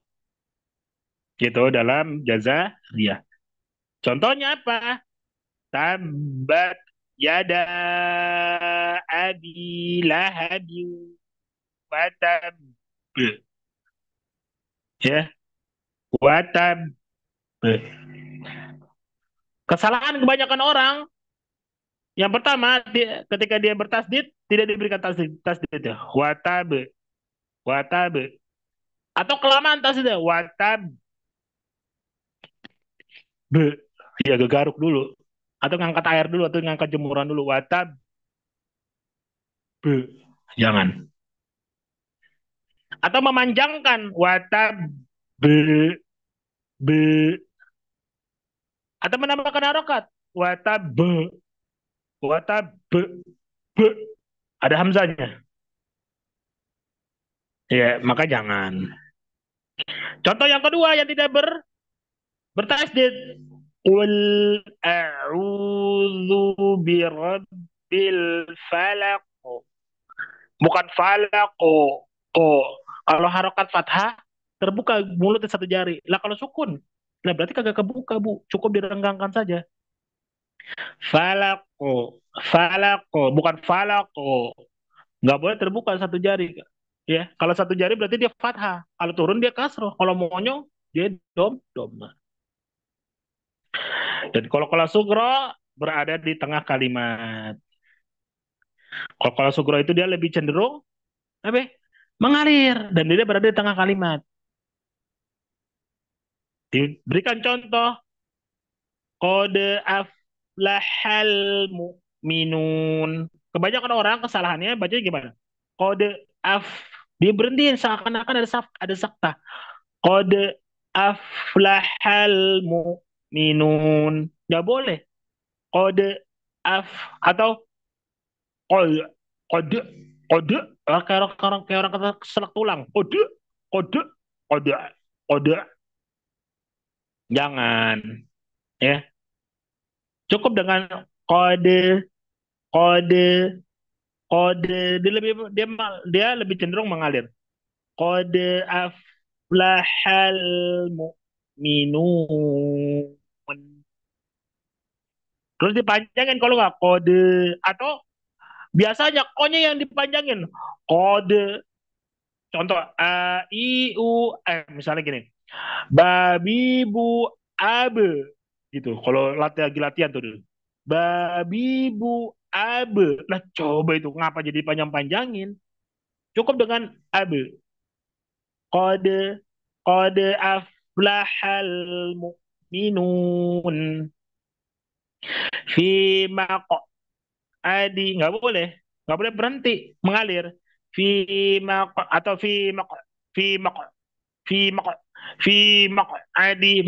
[SPEAKER 1] Gitu dalam jaza dia. Contohnya apa? Tabat yada abi lahabi watab. Ya, watab. Kesalahan kebanyakan orang, yang pertama ketika dia bertasdid tidak diberikan tasdid ya. Watab, watab. Atau kelamaan tasdid ya. Watab. Ya gegaruk dulu. Atau ngangkat air dulu atau ngangkat jemuran dulu. Watab. Jangan. Atau memanjangkan watab. Be, atau menambahkan harokat. Watab. Watab. Ada hamzanya. Ya, maka jangan. Contoh yang kedua yang tidak bertasdid. Qul a'udzu birabbil falaq. Bukan falaq. Kalau harokat fathah terbuka mulutnya 1 jari. Lah kalau sukun, nah berarti kagak kebuka, Bu. Cukup direnggangkan saja. Falaq. Falaq, bukan falaq. Nggak boleh terbuka 1 jari. Ya, kalau 1 jari berarti dia fathah. Kalau turun dia kasroh. Kalau monyong dia dom. Dan kalau sugro berada di tengah kalimat. Kalau sugro itu dia lebih cenderung apa? Mengalir dan dia berada di tengah kalimat. Diberikan contoh kode aflahal mu'minun. Kebanyakan orang kesalahannya bacanya gimana? Kode af, dia berhenti seakan-akan ada sakta. Kode aflahal mu'minun. Nggak boleh. Kode af atau kode kode kode kayak orang kata keselak tulang. Kode kode kode. Jangan ya. Cukup dengan kode kode kode, dia lebih cenderung mengalir. Kode aflahal mu'minun. Terus dipanjangin kalau nggak kode, atau biasanya konya yang dipanjangin. Kode. Contoh a i u misalnya gini. Babi bu abe gitu. Kalau lagi latihan tuh dulu. Babi bu abe. Nah coba itu ngapa jadi panjang-panjangin? Cukup dengan abe. Kode kode aflahal mu'minun fi adi, nggak boleh berhenti mengalir. Fi atau fi mak fi mak fi adi,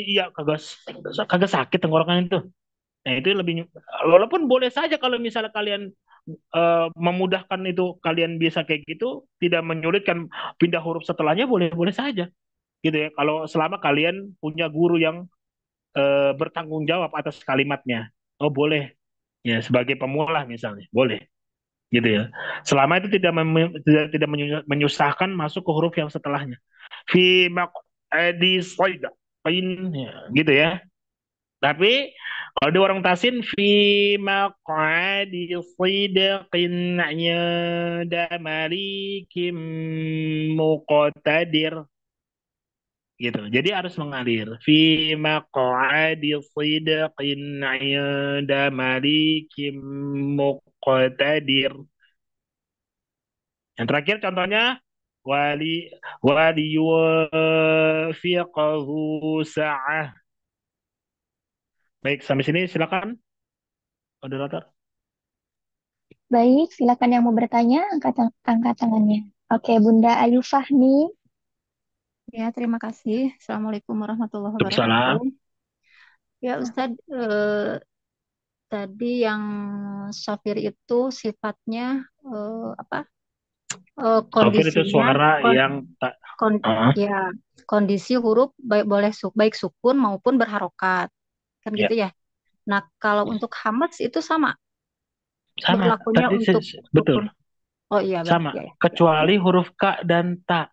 [SPEAKER 1] iya kagak kagak sakit tenggorokan itu. Nah itu lebih, walaupun boleh saja kalau misalnya kalian memudahkan itu, kalian bisa kayak gitu, tidak menyulitkan pindah huruf setelahnya, boleh boleh saja gitu ya. Kalau selama kalian punya guru yang bertanggung jawab atas kalimatnya, oh boleh ya, sebagai pemula misalnya boleh gitu ya, selama itu tidak menyusahkan masuk ke huruf yang setelahnya. Fi maq'adi ya, gitu ya. Tapi kalau di warung tasin fi maq'adi sidqin 'inda malikim muqtadir gitu. Jadi harus mengalir. Fi maq'adi sidqin 'inda malikim muqtadir. Yang terakhir contohnya wali wali yuwafiqahu sa'ah. Baik, sampai sini silakan moderator.
[SPEAKER 2] Baik, silakan yang mau bertanya angkat tangannya. Oke, Bunda Ayu Fahmi.
[SPEAKER 8] Ya, terima kasih. Assalamualaikum warahmatullahi
[SPEAKER 1] Waalaikumsalam.
[SPEAKER 8] wabarakatuh. Ya, Ustadz, tadi yang Safir itu sifatnya apa?
[SPEAKER 1] Sofir itu
[SPEAKER 8] Kondisinya,
[SPEAKER 1] suara yang tak.
[SPEAKER 8] ya, kondisi huruf baik sukun maupun berharokat, kan
[SPEAKER 1] Ya.
[SPEAKER 8] gitu ya. Nah, kalau untuk hamaz itu sama
[SPEAKER 1] Sama.
[SPEAKER 8] berlakunya
[SPEAKER 1] Tadi
[SPEAKER 8] untuk
[SPEAKER 1] betul.
[SPEAKER 8] sukun. Oh iya,
[SPEAKER 1] Sama.
[SPEAKER 8] ya.
[SPEAKER 1] Kecuali huruf K dan Ta.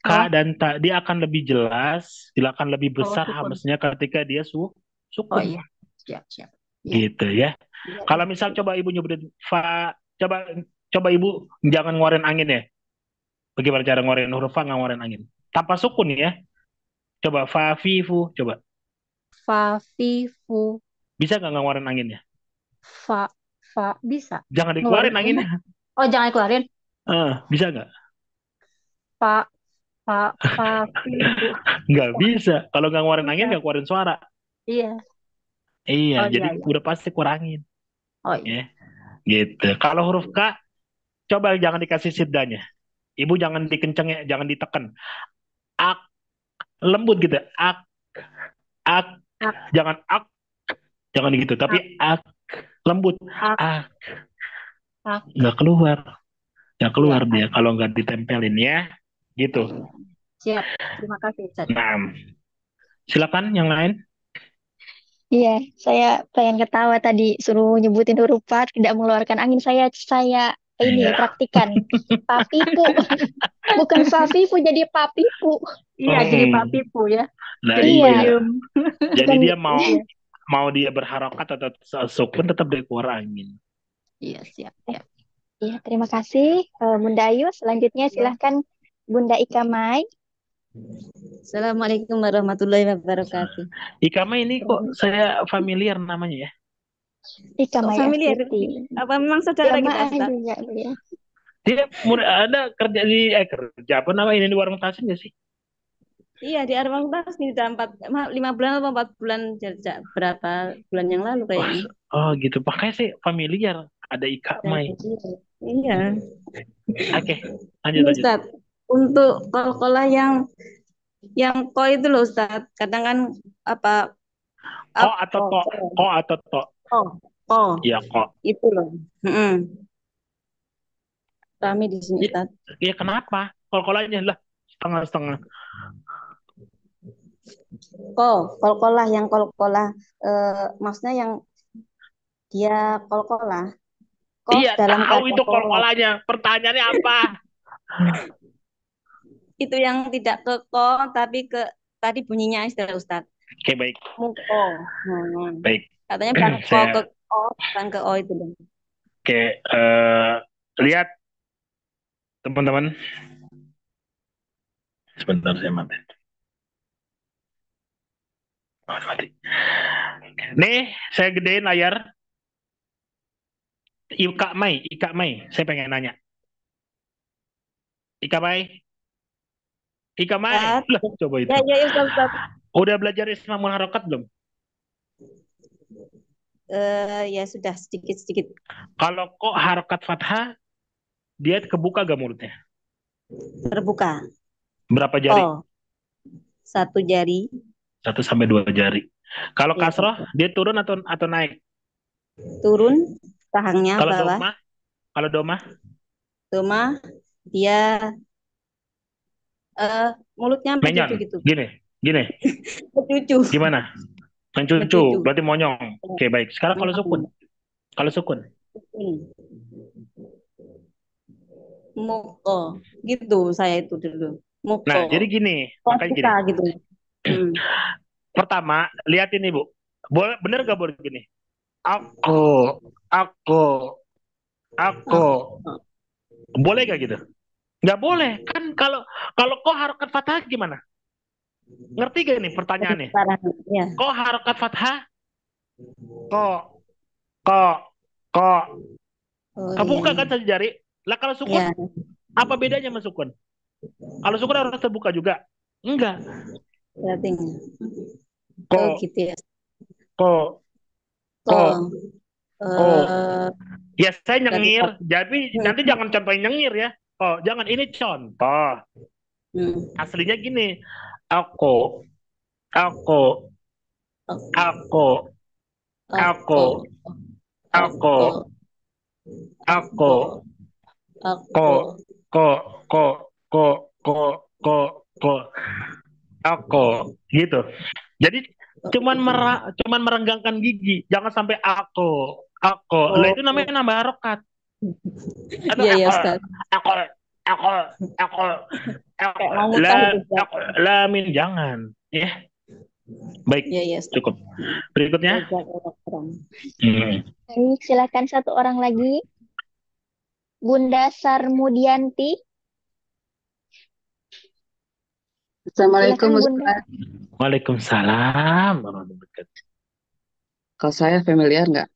[SPEAKER 1] K
[SPEAKER 8] Oh,
[SPEAKER 1] dan Ta dia akan lebih jelas, dia akan lebih besar
[SPEAKER 8] sukun.
[SPEAKER 1] hamzanya ketika dia
[SPEAKER 8] Oh
[SPEAKER 1] sukun.
[SPEAKER 8] iya, siap. Ya.
[SPEAKER 1] Gitu ya. Kalau misal coba ibu nyebutin fa, coba ibu jangan ngeluarin angin ya. Bagaimana cara ngeluarin huruf fa nggak ngeluarin angin? Tanpa sukun ya. Coba fa fi fu, coba.
[SPEAKER 8] Fa, fi, fu,
[SPEAKER 1] Bisa nggak ngeluarin anginnya?
[SPEAKER 8] fa, bisa.
[SPEAKER 1] Jangan
[SPEAKER 8] Ngeluarin
[SPEAKER 1] dikeluarin anginnya.
[SPEAKER 8] Oh, jangan keluarin.
[SPEAKER 1] Bisa nggak?
[SPEAKER 8] Fa, fi, fu.
[SPEAKER 1] Nggak bisa. Kalau nggak ngeluarin angin
[SPEAKER 8] Bisa.
[SPEAKER 1] nggak keluarin suara.
[SPEAKER 8] Iya.
[SPEAKER 1] Iya,
[SPEAKER 8] Oh
[SPEAKER 1] jadi
[SPEAKER 8] iya.
[SPEAKER 1] udah pasti kurangin.
[SPEAKER 8] Oh iya.
[SPEAKER 1] Ya, gitu. Kalau huruf K, coba jangan dikasih siddanya. Ibu jangan dikencengin, jangan ditekan. Ak, lembut gitu. Ak,
[SPEAKER 8] Ak,
[SPEAKER 1] jangan ak, jangan gitu. Tapi ak, lembut.
[SPEAKER 8] ak,
[SPEAKER 1] Ak,
[SPEAKER 8] ak.
[SPEAKER 1] nggak keluar. Nggak keluar
[SPEAKER 8] Ya,
[SPEAKER 1] dia kalau nggak ditempelin ya. Gitu.
[SPEAKER 8] siap. Terima kasih, Ustaz.
[SPEAKER 1] Nah, silakan yang lain.
[SPEAKER 2] Iya, saya pengen ketawa tadi suruh nyebutin huruf F tidak mengeluarkan angin. Saya ini
[SPEAKER 1] Iya.
[SPEAKER 2] praktikan papipu, bukan fafifu jadi papipu.
[SPEAKER 8] Iya, jadi Pak Pipu ya.
[SPEAKER 1] Nah,
[SPEAKER 8] Jadi
[SPEAKER 2] Iya,
[SPEAKER 1] iya.
[SPEAKER 8] diem.
[SPEAKER 1] Jadi
[SPEAKER 2] bukan.
[SPEAKER 1] dia mau
[SPEAKER 8] Iya.
[SPEAKER 1] dia berharokat atau sukun tetap dia keluar angin.
[SPEAKER 8] Iya, siap.
[SPEAKER 2] Iya, terima kasih Bunda Ayu. Selanjutnya
[SPEAKER 8] Ya.
[SPEAKER 2] silahkan Bunda Ika Mai.
[SPEAKER 3] Assalamualaikum warahmatullahi wabarakatuh.
[SPEAKER 1] Ikama ini kok saya familiar namanya ya?
[SPEAKER 2] Ika
[SPEAKER 3] Kok
[SPEAKER 2] Mai
[SPEAKER 3] familiar?
[SPEAKER 2] Astuti.
[SPEAKER 3] Apa memang saudara kita,
[SPEAKER 2] Jamaah
[SPEAKER 3] Ustaz?
[SPEAKER 2] juga ya.
[SPEAKER 1] Dia ada kerja di kerja apa nama ini di warung tasin nggak sih?
[SPEAKER 3] Iya, di Arwang Tas nih udah 5 bulan atau 4 bulan berapa bulan yang lalu kayaknya.
[SPEAKER 1] Oh gitu. Makanya sih familiar. Ada Ika Mai.
[SPEAKER 3] Iya.
[SPEAKER 1] Oke,
[SPEAKER 3] Ini
[SPEAKER 1] lanjut.
[SPEAKER 3] Ustaz, untuk kol-kolah yang ko itu loh Ustaz. Kadang kan apa
[SPEAKER 1] Ko atau to? Ko atau to?
[SPEAKER 3] Ko.
[SPEAKER 1] Iya, ko.
[SPEAKER 3] Itu loh. Rame di sini Ustaz.
[SPEAKER 1] Iya, kenapa? Kol-kolanya lah setengah-setengah.
[SPEAKER 3] Kol-kolah yang kol-kolah maksudnya yang dia kol-kolah.
[SPEAKER 1] Iya,
[SPEAKER 3] dalam
[SPEAKER 1] tahu itu
[SPEAKER 3] keadaan
[SPEAKER 1] kol-kolanya. Pertanyaannya apa?
[SPEAKER 3] Itu yang tidak ke ko tapi ke tadi bunyinya istilah Ustaz.
[SPEAKER 1] Oke, baik.
[SPEAKER 3] Muko.
[SPEAKER 1] Baik.
[SPEAKER 3] Katanya bukan ko ke o, bukan ke o itu dong.
[SPEAKER 1] Oke, lihat teman-teman. Sebentar saya mati. Mati. Nih, saya gedein layar. Ika Mai, saya pengen nanya. Ika Mai. Lah, coba itu.
[SPEAKER 3] Ya, Ustaz.
[SPEAKER 1] Udah belajar Islamul Harokat belum?
[SPEAKER 3] Ya sudah sedikit-sedikit.
[SPEAKER 1] Kalau kok harokat fathah, dia kebuka gak mulutnya?
[SPEAKER 3] Terbuka.
[SPEAKER 1] Berapa jari?
[SPEAKER 3] 1 jari.
[SPEAKER 1] 1 sampai 2 jari. Kalau kasroh, dia turun atau naik?
[SPEAKER 3] Turun, rahangnya
[SPEAKER 1] kalau
[SPEAKER 3] bawah.
[SPEAKER 1] Kalau doma?
[SPEAKER 3] Doma, dia mulutnya mencucu gitu.
[SPEAKER 1] Gini.
[SPEAKER 3] Mencucu.
[SPEAKER 1] Gimana? Mencucu, berarti monyong. Oke, baik. Sekarang kalau sukun.
[SPEAKER 3] Muko. Gitu saya itu dulu. Muko.
[SPEAKER 1] Nah, jadi gini. Makanya gini.
[SPEAKER 3] Gitu.
[SPEAKER 1] Pertama, liatin ibu. Boleh, bener gak boleh gini? Aku, aku, aku. Boleh gak gitu? Nggak boleh. Kan kalau kalau kok harokat fathah gimana? Ngerti gak nih pertanyaannya?
[SPEAKER 3] Sekarang ya.
[SPEAKER 1] Kok harokat fathah? Kok, kok, kok.
[SPEAKER 3] Oh
[SPEAKER 1] Kebuka
[SPEAKER 3] iya.
[SPEAKER 1] kan saja jari. Lah kalau sukun,
[SPEAKER 3] Ya,
[SPEAKER 1] apa bedanya sama sukun? Kalau sukun harus terbuka juga. Enggak.
[SPEAKER 3] berarti. Oh
[SPEAKER 1] Kok,
[SPEAKER 3] gitu ya.
[SPEAKER 1] kok, kok,
[SPEAKER 3] Kok
[SPEAKER 1] kok.
[SPEAKER 3] eh
[SPEAKER 1] Ya saya
[SPEAKER 3] berarti
[SPEAKER 1] nyengir, jadi nanti jangan contohin nyengir ya. Oh, jangan ini contoh. Aslinya gini. Aku, aku, aku, aku, aku, aku,
[SPEAKER 3] aku
[SPEAKER 1] kok, kok, kok, kok, kok, kok, kok, aku, gitu. Jadi cuman merenggangkan gigi, jangan sampai aku. Lah
[SPEAKER 3] oh
[SPEAKER 1] itu namanya nambah harokat. Atau
[SPEAKER 3] iya ya Ustaz.
[SPEAKER 1] aku, aku, aku, aku,
[SPEAKER 3] Kayak mau mutar juga.
[SPEAKER 1] lamin jangan, ya. Baik,
[SPEAKER 3] Iya ya Ustaz.
[SPEAKER 1] cukup. Berikutnya.
[SPEAKER 3] Jazakallah khairan.
[SPEAKER 2] Baik, silakan satu orang lagi. Bunda Sarmudianti.
[SPEAKER 9] Assalamualaikum
[SPEAKER 2] Silakan Bunda.
[SPEAKER 9] Ustaz.
[SPEAKER 1] Waalaikumsalam warahmatullahi wabarakatuh.
[SPEAKER 9] Kalau saya familiar nggak?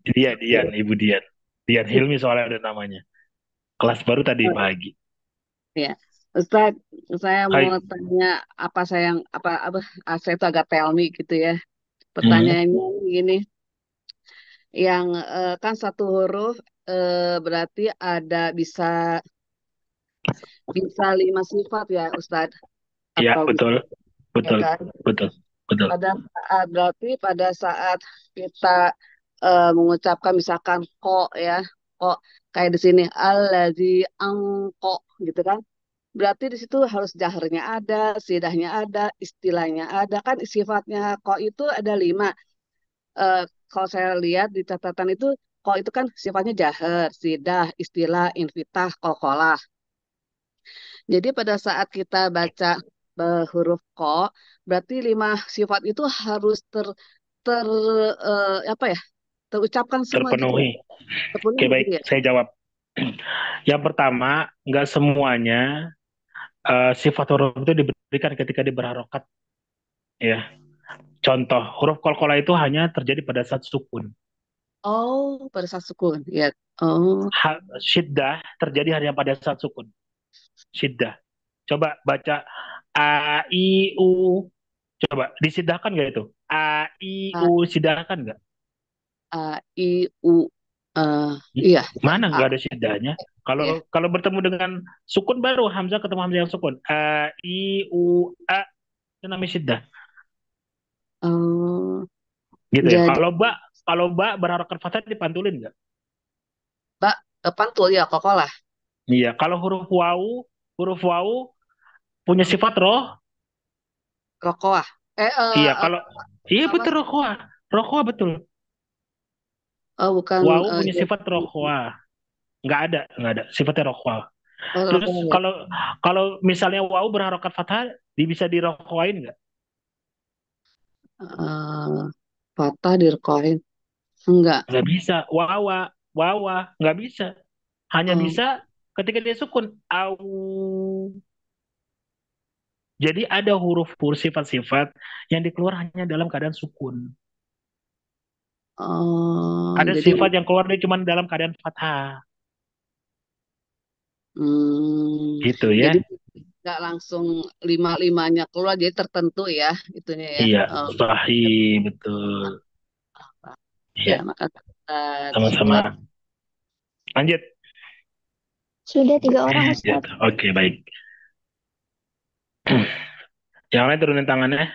[SPEAKER 1] Dian, Ibu Dian. Dian Hilmi soalnya ada namanya. Kelas baru tadi
[SPEAKER 9] Oh,
[SPEAKER 1] pagi.
[SPEAKER 9] ya, Ustaz, saya mau
[SPEAKER 1] Hai.
[SPEAKER 9] tanya apa saya yang apa saya itu agak tell me gitu ya.
[SPEAKER 1] Hmm.
[SPEAKER 9] Pertanyaannya gini, yang kan satu huruf berarti ada bisa bisa 5 sifat ya Ustaz,
[SPEAKER 1] Ya,
[SPEAKER 9] atau bisa
[SPEAKER 1] betul.
[SPEAKER 9] ya
[SPEAKER 1] Betul.
[SPEAKER 9] kan?
[SPEAKER 1] Betul. Betul.
[SPEAKER 9] Pada saat kita mengucapkan misalkan kok ya, kok kayak di sini allazi angko gitu kan. Berarti di situ harus jaharnya ada, sidahnya ada, istilahnya ada. Kan sifatnya kok itu ada 5. Eh, Kalau saya lihat di catatan itu, kok itu kan sifatnya jahar, sidah, istilah, infitah, qalqalah. Jadi pada saat kita baca huruf kok, berarti 5 sifat itu harus ter apa ya, terucapkan semua gitu ya,
[SPEAKER 1] Terpenuhi. Oke,
[SPEAKER 9] terpenuhi
[SPEAKER 1] baik.
[SPEAKER 9] gitu ya.
[SPEAKER 1] Saya jawab. Yang pertama, nggak semuanya sifat huruf itu diberikan ketika berharokat. Ya. Contoh, huruf qalqalah itu hanya terjadi pada saat sukun.
[SPEAKER 9] Oh, pada saat sukun ya. Oh,
[SPEAKER 1] Syiddah terjadi hanya pada saat sukun. Syiddah. Coba baca A, I, U. Coba disidahkan nggak itu? A, I,
[SPEAKER 9] A,
[SPEAKER 1] U, sidahkan nggak?
[SPEAKER 9] I, U. Iya, ya.
[SPEAKER 1] Mana nggak ada sidahnya?
[SPEAKER 9] Ya.
[SPEAKER 1] Kalau bertemu dengan sukun baru hamzah ketemu hamzah yang sukun. A, I, U, A itu namanya siddah.
[SPEAKER 9] Oh,
[SPEAKER 1] Gitu ya.
[SPEAKER 9] jadi
[SPEAKER 1] Kalau ba berharakat fathah dipantulin nggak?
[SPEAKER 9] Mbak, pantul ya, kokolah.
[SPEAKER 1] Iya. Kalau huruf wawu punya sifat roh.
[SPEAKER 9] Rokoah.
[SPEAKER 1] Iya. Kalau iya
[SPEAKER 9] Apa?
[SPEAKER 1] betul rohwa. Rohwa betul.
[SPEAKER 9] Oh, bukan
[SPEAKER 1] Wawu punya
[SPEAKER 9] ya.
[SPEAKER 1] sifat rohwa. Nggak ada sifatnya rohwa.
[SPEAKER 9] Oh,
[SPEAKER 1] Terus
[SPEAKER 9] rokoah ya.
[SPEAKER 1] kalau kalau misalnya wawu berharokat fathah bisa dirohwain nggak?
[SPEAKER 9] Eh, Patah direkohin. Enggak.
[SPEAKER 1] Nggak bisa. Wawa nggak bisa. Hanya
[SPEAKER 9] Oh,
[SPEAKER 1] bisa ketika dia sukun. Au. Jadi ada huruf-huruf sifat-sifat yang dikeluar hanya dalam keadaan sukun. Ada
[SPEAKER 9] jadi
[SPEAKER 1] sifat yang keluar dia cuma dalam keadaan fathah. Gitu ya.
[SPEAKER 9] jadi nggak langsung lima-limanya keluar, jadi tertentu ya itunya ya.
[SPEAKER 1] Iya,
[SPEAKER 9] Oh,
[SPEAKER 1] sahih, betul.
[SPEAKER 9] ya,
[SPEAKER 1] Iya,
[SPEAKER 9] makasih. Syukur.
[SPEAKER 1] sama-sama. Lanjut.
[SPEAKER 2] Sudah 3 orang
[SPEAKER 1] Ya,
[SPEAKER 2] Ustaz.
[SPEAKER 1] oke, baik. Yang lain turunin tangannya.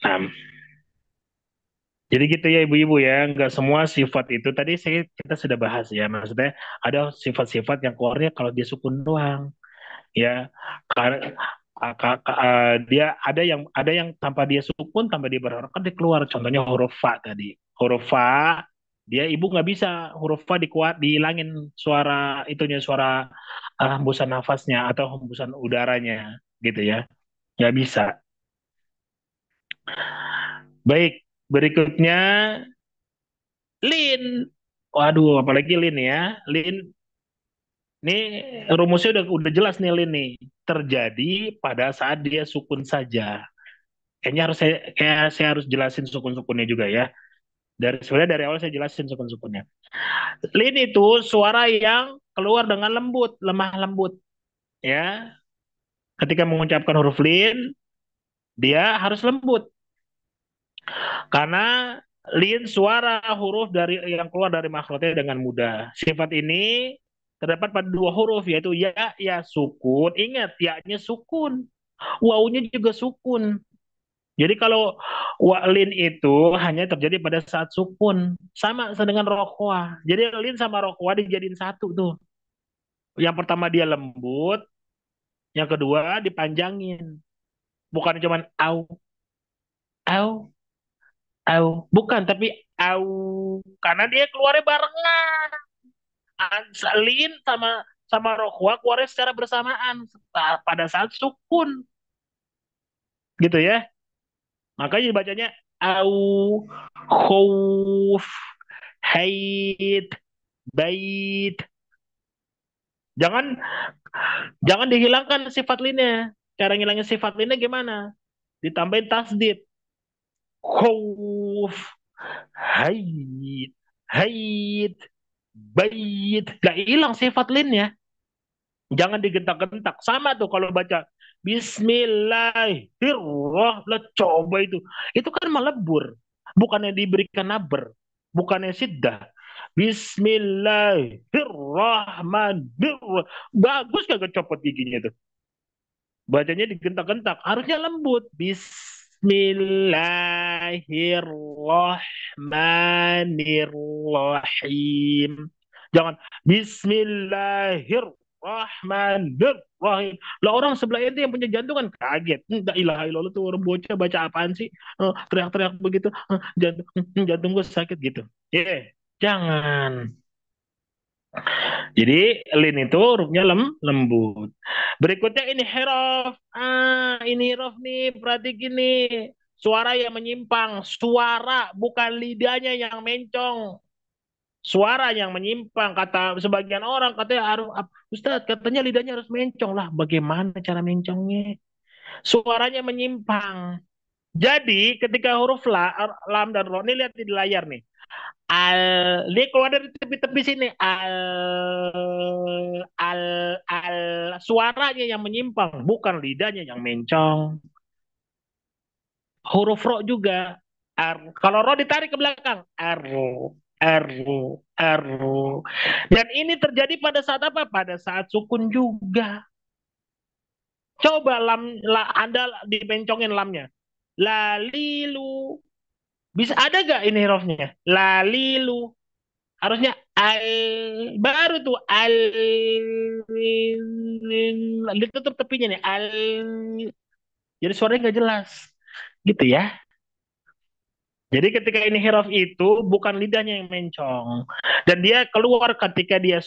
[SPEAKER 1] 6. Jadi gitu ya ibu-ibu ya, nggak semua sifat itu tadi kita sudah bahas ya, maksudnya ada sifat-sifat yang keluarnya kalau dia sukun doang, ya. Karena dia ada yang tanpa dia sukun, tanpa dia berharokat dia keluar. Contohnya huruf fa tadi. Huruf fa dia ibu nggak bisa huruf fa dihilangin suara itunya, suara hembusan nafasnya atau hembusan udaranya gitu ya. Nggak bisa. Baik, berikutnya lin. Waduh, apalagi lin ya. Lin ini rumusnya udah jelas nih lin nih. Terjadi pada saat dia sukun saja. Kayak saya harus jelasin sukun-sukunnya juga ya. Sebenarnya dari awal saya jelasin sukun-sukunnya. Lin itu suara yang keluar dengan lembut, lemah lembut ya. Ketika mengucapkan huruf lin, dia harus lembut karena lin suara huruf dari yang keluar dari makhrajnya dengan mudah. Sifat ini terdapat pada dua huruf yaitu ya sukun. Ingat ya-nya sukun, wawunya juga sukun. Jadi kalau lin itu hanya terjadi pada saat sukun, sama dengan rokhwa. Jadi lin sama rokhwa dijadiin satu tuh. Yang pertama dia lembut, yang kedua dipanjangin. Bukan cuman au, au. Bukan, tapi au. Karena dia keluarnya barengan. Lin sama sama rokhwa keluarnya secara bersamaan pada saat sukun. Gitu ya. Makanya dibacanya au, khuf, haid, bait. Jangan jangan dihilangkan sifat linnya. Cara ngilangin sifat linnya gimana? Ditambahin tasdid. Khuf, haid, haid, bait. Gak hilang sifat linnya. Jangan digentak-gentak. Sama tuh kalau baca Bismillahirrahmanirrahim. Coba itu. Itu kan melebur. Bukannya diberikan naber. Bukannya siddah. Bismillahirrahmanirrahim. Bagus kagak copot giginya tuh. Bacanya digentak-gentak. Harusnya lembut. Bismillahirrahmanirrahim. Jangan Bismillahirrahmanirrahim. Lah orang sebelah itu yang punya jantung kan kaget. Enggak ilaha illallah tuh orang bocah baca apaan sih? Teriak-teriak begitu. Jantung gue sakit gitu. Jangan. Jadi lin itu hurufnya lembut. Berikutnya ini herof. Ini herof nih, perhati gini. Suara yang menyimpang, suara bukan lidahnya yang mencong. Suara yang menyimpang, kata sebagian orang katanya harus Ustadz katanya lidahnya harus mencong lah. Bagaimana cara mencongnya? Suaranya menyimpang. Jadi ketika huruf lam dan ro, ini lihat di layar nih. Dia keluar dari tepi-tepi sini. Al, al, suaranya yang menyimpang, bukan lidahnya yang mencong. Huruf ro juga. Kalau ro ditarik ke belakang. R, R. Dan ini terjadi pada saat apa? Pada saat sukun juga. Coba Anda dibencongin lamnya. Lalilu. Bisa ada gak ini hurufnya? Lalilu. Harusnya baru tuh ditutup tepinya nih jadi suaranya nggak jelas gitu ya. Jadi ketika ini hiraf itu bukan lidahnya yang mencong dan dia keluar ketika dia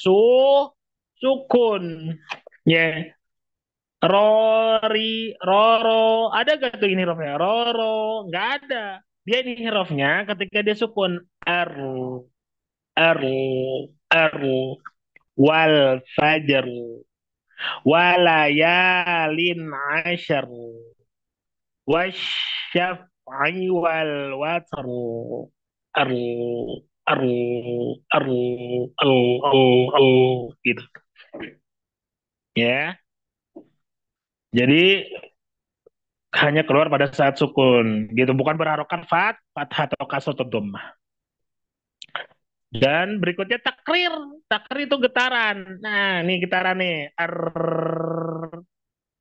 [SPEAKER 1] sukun ya. Rori, roro, ada gak tuh ini hirafnya? Roro, nggak ada. Dia ini hirafnya ketika dia sukun r, r, r, wal fajr walayalin ashar wasyaf'i wal watr ar ar ar gitu ya. Jadi hanya keluar pada saat sukun gitu, bukan berharokat fathah atau kasroh atau dhammah. Dan berikutnya takrir. Takrir itu getaran. Nah, ini getaran nih.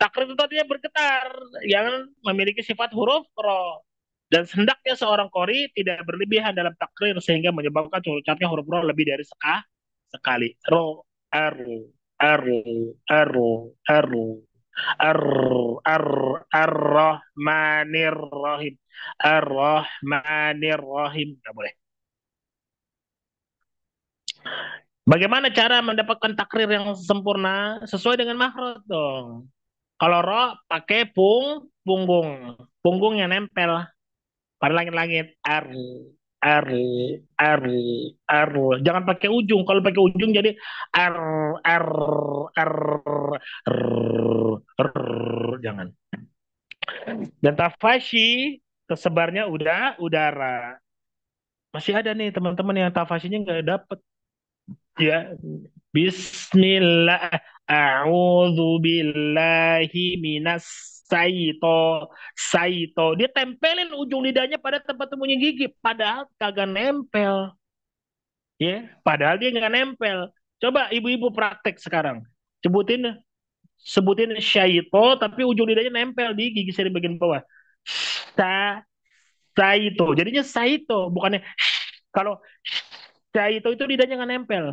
[SPEAKER 1] Takrir itu artinya bergetar, yang memiliki sifat huruf ro. Dan hendaknya seorang kori tidak berlebihan dalam takrir sehingga menyebabkan ucapnya huruf ro lebih dari sekali. Ro, aru, aru, aru, aru, ar, ar, ar-rahmanir rahim, ar-rahmanir rahim. Nggak boleh. Bagaimana cara mendapatkan takrir yang sempurna? Sesuai dengan makhraj dong. Kalau ro pakai punggung. Punggung yang nempel pada langit-langit. R, R, R. Jangan pakai ujung. Kalau pakai ujung jadi R, R, R, Jangan. Dan tafashi tersebarnya udara. Masih ada nih teman-teman yang tafashinya nggak dapet. Ya, Bismillah, a'udzu billahi minas saito. Dia tempelin ujung lidahnya pada tempat temunya gigi, padahal kagak nempel, ya. Padahal dia nggak nempel. Coba ibu-ibu praktek sekarang. Sebutin, sebutin syaito, tapi ujung lidahnya nempel di gigi seri bagian bawah. Sa, saito. Jadinya saito, bukannya kalau saito itu lidahnya nggak nempel.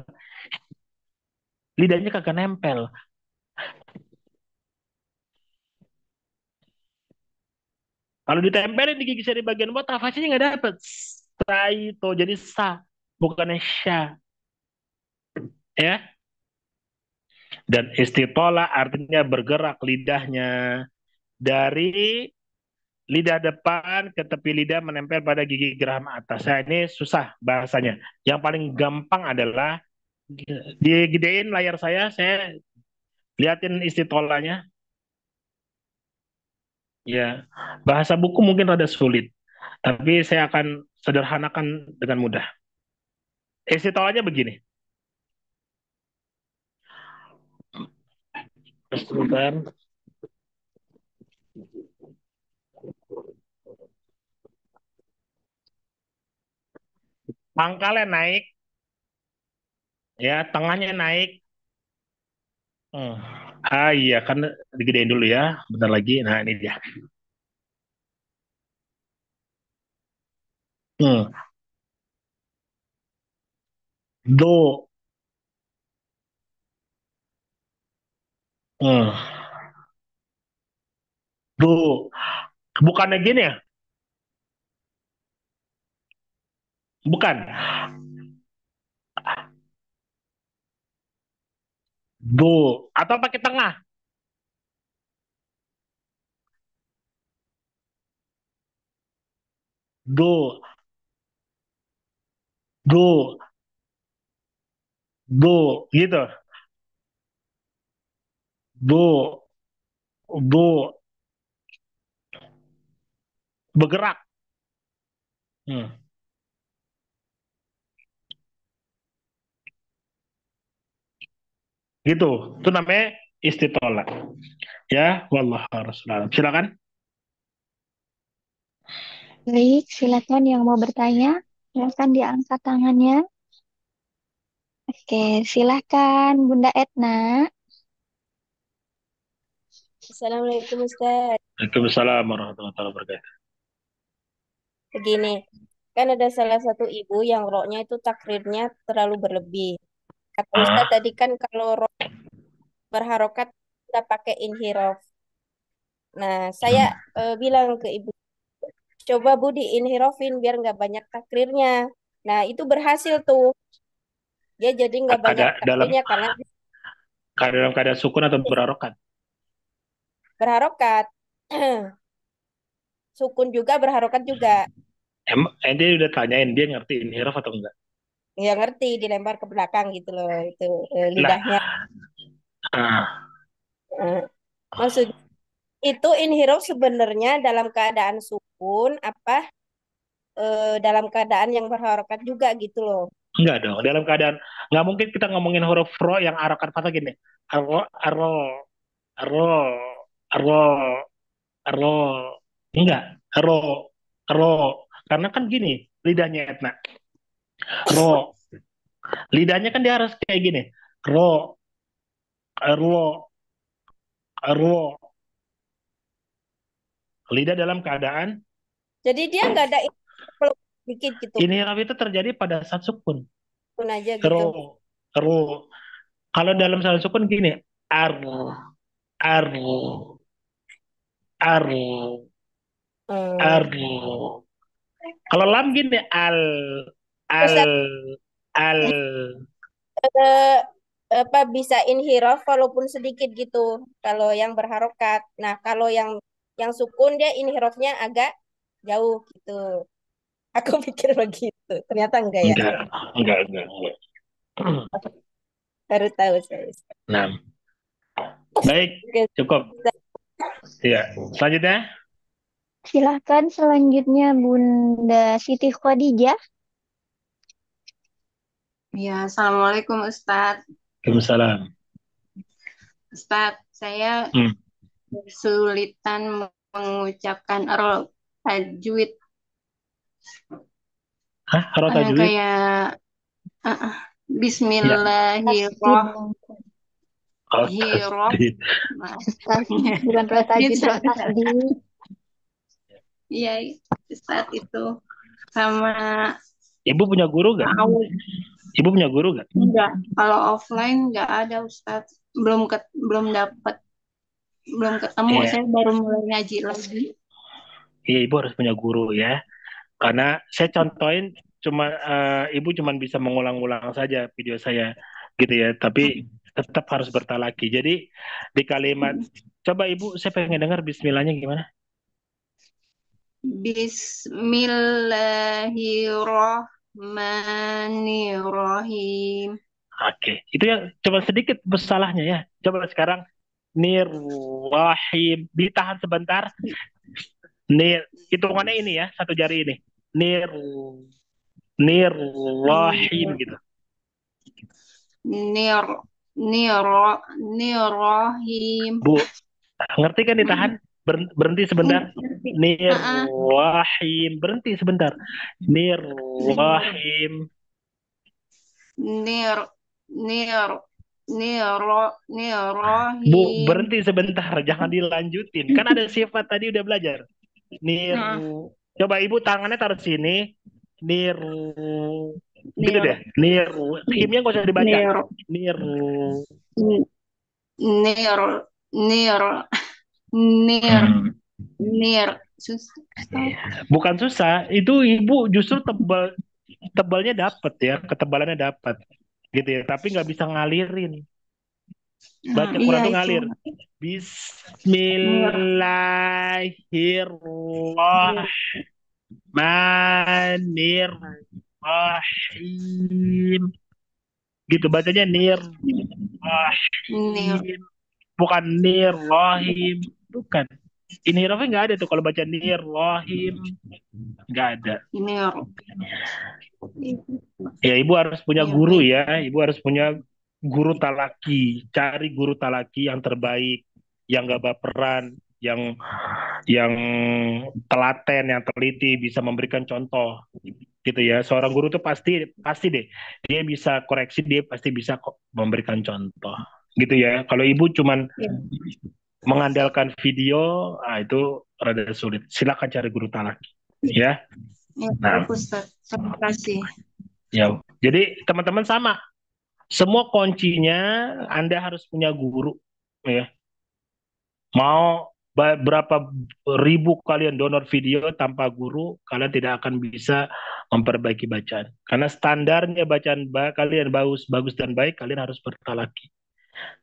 [SPEAKER 1] Lidahnya kagak nempel. Kalau ditempelin di gigi seri bagian bawah, tafasnya nggak dapet. Saito, jadi sa, bukannya sya. Ya. Dan istitola artinya bergerak lidahnya dari lidah depan ke tepi lidah menempel pada gigi geraham atas. Nah, ini susah bahasanya. Yang paling gampang adalah digedein layar saya liatin istitolanya. Ya, bahasa buku mungkin rada sulit, tapi saya akan sederhanakan dengan mudah. Istitolanya begini. Sebentar. Pangkalnya naik, ya, tengahnya naik. Hmm. Ah iya, kan digedein dulu ya, bentar lagi. Nah ini dia. Hmm. Do. Hmm. Do. Bukannya gini ya? Bukan. Do. Atau pakai tengah. Do. Do. Do. Gitu. Do. Do. Bergerak. Hmm. Gitu. Itu namanya istitola. Ya, wallah harus. Silakan.
[SPEAKER 2] Baik, silakan yang mau bertanya. Silakan diangkat tangannya. Oke, silakan Bunda Etna.
[SPEAKER 3] Assalamualaikum Ustaz.
[SPEAKER 1] Waalaikumsalam warahmatullahi wabarakatuh.
[SPEAKER 3] Begini, kan ada salah satu ibu yang roknya itu takrirnya terlalu berlebih. Kata Ustaz
[SPEAKER 1] Ah,
[SPEAKER 3] tadi kan kalau rok berharokat kita pakai inhirof. Nah, saya
[SPEAKER 1] hmm.
[SPEAKER 3] bilang ke ibu, coba Bu di inhirofin biar nggak banyak takrirnya. Nah, itu berhasil tuh. Dia jadi nggak banyak
[SPEAKER 1] Ada dalam
[SPEAKER 3] takrirnya karena
[SPEAKER 1] dalam keadaan sukun atau berharokat.
[SPEAKER 3] berharokat. Sukun juga, berharokat juga.
[SPEAKER 1] Dia udah tanyain dia ngerti inhiraf atau enggak.
[SPEAKER 3] Ya ngerti, dilempar ke belakang gitu loh, itu
[SPEAKER 1] Lah,
[SPEAKER 3] lidahnya.
[SPEAKER 1] ah,
[SPEAKER 3] Eh, Maksud itu inhiraf sebenarnya dalam keadaan sukun apa dalam keadaan yang berharokat juga gitu loh.
[SPEAKER 1] enggak dong. Dalam keadaan nggak mungkin kita ngomongin huruf ro yang harokat patah gini. Arro, arro, arro, arro, arro. Enggak, arro, arro. Karena kan gini, lidahnya Etna. Ro, lidahnya kan dia harus kayak gini. Ro, arro, arro. Lidah dalam keadaan
[SPEAKER 3] Jadi dia nggak ada peluk dikit gitu
[SPEAKER 1] inhiraf itu terjadi pada saat sukun.
[SPEAKER 3] pun aja gitu.
[SPEAKER 1] Ro, ro. Kalau dalam saat sukun gini, ar, ar, ar, ar.
[SPEAKER 3] Hmm.
[SPEAKER 1] Kalau lam gini, al,
[SPEAKER 3] Ustaz,
[SPEAKER 1] al.
[SPEAKER 3] eh, apa bisa inhiraf walaupun sedikit gitu kalau yang berharokat. Nah, kalau yang sukun dia inhirafnya agak jauh gitu. Aku pikir begitu. Ternyata enggak ya.
[SPEAKER 1] Enggak, enggak.
[SPEAKER 3] Baru tahu saya.
[SPEAKER 1] Nah, baik,
[SPEAKER 3] Oke.
[SPEAKER 1] cukup. Ya, selanjutnya.
[SPEAKER 2] Silahkan selanjutnya Bunda Siti Khadijah.
[SPEAKER 7] Ya, Assalamualaikum Ustadz.
[SPEAKER 1] Waalaikumsalam.
[SPEAKER 7] Ustadz, saya
[SPEAKER 1] Hmm.
[SPEAKER 7] kesulitan mengucapkan tajwid.
[SPEAKER 1] Hah, harus tajwid?
[SPEAKER 7] Kayak
[SPEAKER 1] Ya.
[SPEAKER 7] Bismillahirrahmanirrahim.
[SPEAKER 1] Oh, tasdid.
[SPEAKER 2] Bukan roh tajwid, roh
[SPEAKER 7] Bisa.
[SPEAKER 2] tasdid.
[SPEAKER 7] Iya, Ustadz itu sama
[SPEAKER 1] Ibu punya guru nggak?
[SPEAKER 7] tahu.
[SPEAKER 1] Ibu punya guru nggak?
[SPEAKER 7] Enggak, kalau offline nggak ada Ustadz. Belum dapat, belum ketemu.
[SPEAKER 1] Iya.
[SPEAKER 7] Saya baru mulai ngaji lagi.
[SPEAKER 1] Iya, ibu harus punya guru ya. Karena saya contohin ibu cuma bisa mengulang-ulang saja video saya gitu ya. Tapi tetap harus bertalaki. Jadi di kalimat, coba ibu, saya pengen dengar Bismillahnya gimana?
[SPEAKER 7] Bismillahirrahmanirrahim.
[SPEAKER 1] Oke, itu yang cuma sedikit salahnya ya. Coba sekarang Nirrahim, ditahan sebentar. Hitungannya ini ya, satu jari ini. Nirrahim gitu.
[SPEAKER 7] Nirrahim.
[SPEAKER 1] Bu, ngerti kan ditahan? Berhenti sebentar. Nirrahim, berhenti sebentar. Nirrahim.
[SPEAKER 7] Nir nir nirrahim.
[SPEAKER 1] Bu, berhenti sebentar, jangan dilanjutin. Kan ada sifat tadi udah belajar. Coba ibu tangannya taruh sini. Gitu deh. Himnya nggak usah dibaca.
[SPEAKER 7] Nir nir nir nir nir
[SPEAKER 1] Bukan susah, itu ibu justru tebalnya dapat ya, ketebalannya dapat gitu ya, tapi nggak bisa ngalirin. Baca Quran tuh ngalir. Bismillahirrahmanirrahim. Gitu bacanya nirrahim. Bukan nirrahim. Bukan. Inhirafnya nggak ada tuh kalau baca nirrahim. Nggak ada. Ya, ibu harus punya guru ya. Ibu harus punya guru talaki. Cari guru talaki yang terbaik, yang nggak baperan, yang telaten, yang teliti, bisa memberikan contoh gitu ya. Seorang guru tuh pasti deh dia bisa koreksi, dia pasti bisa kok memberikan contoh gitu ya. Kalau ibu cuman mengandalkan video, itu rada sulit. Silakan cari guru talaki ya.
[SPEAKER 7] Nah, Ustaz, terima kasih.
[SPEAKER 1] Ya, jadi teman-teman sama. Semua kuncinya Anda harus punya guru ya. Mau berapa ribu kalian download video tanpa guru, kalian tidak akan bisa memperbaiki bacaan. Karena standarnya bacaan kalian bagus dan baik, kalian harus bertalaki.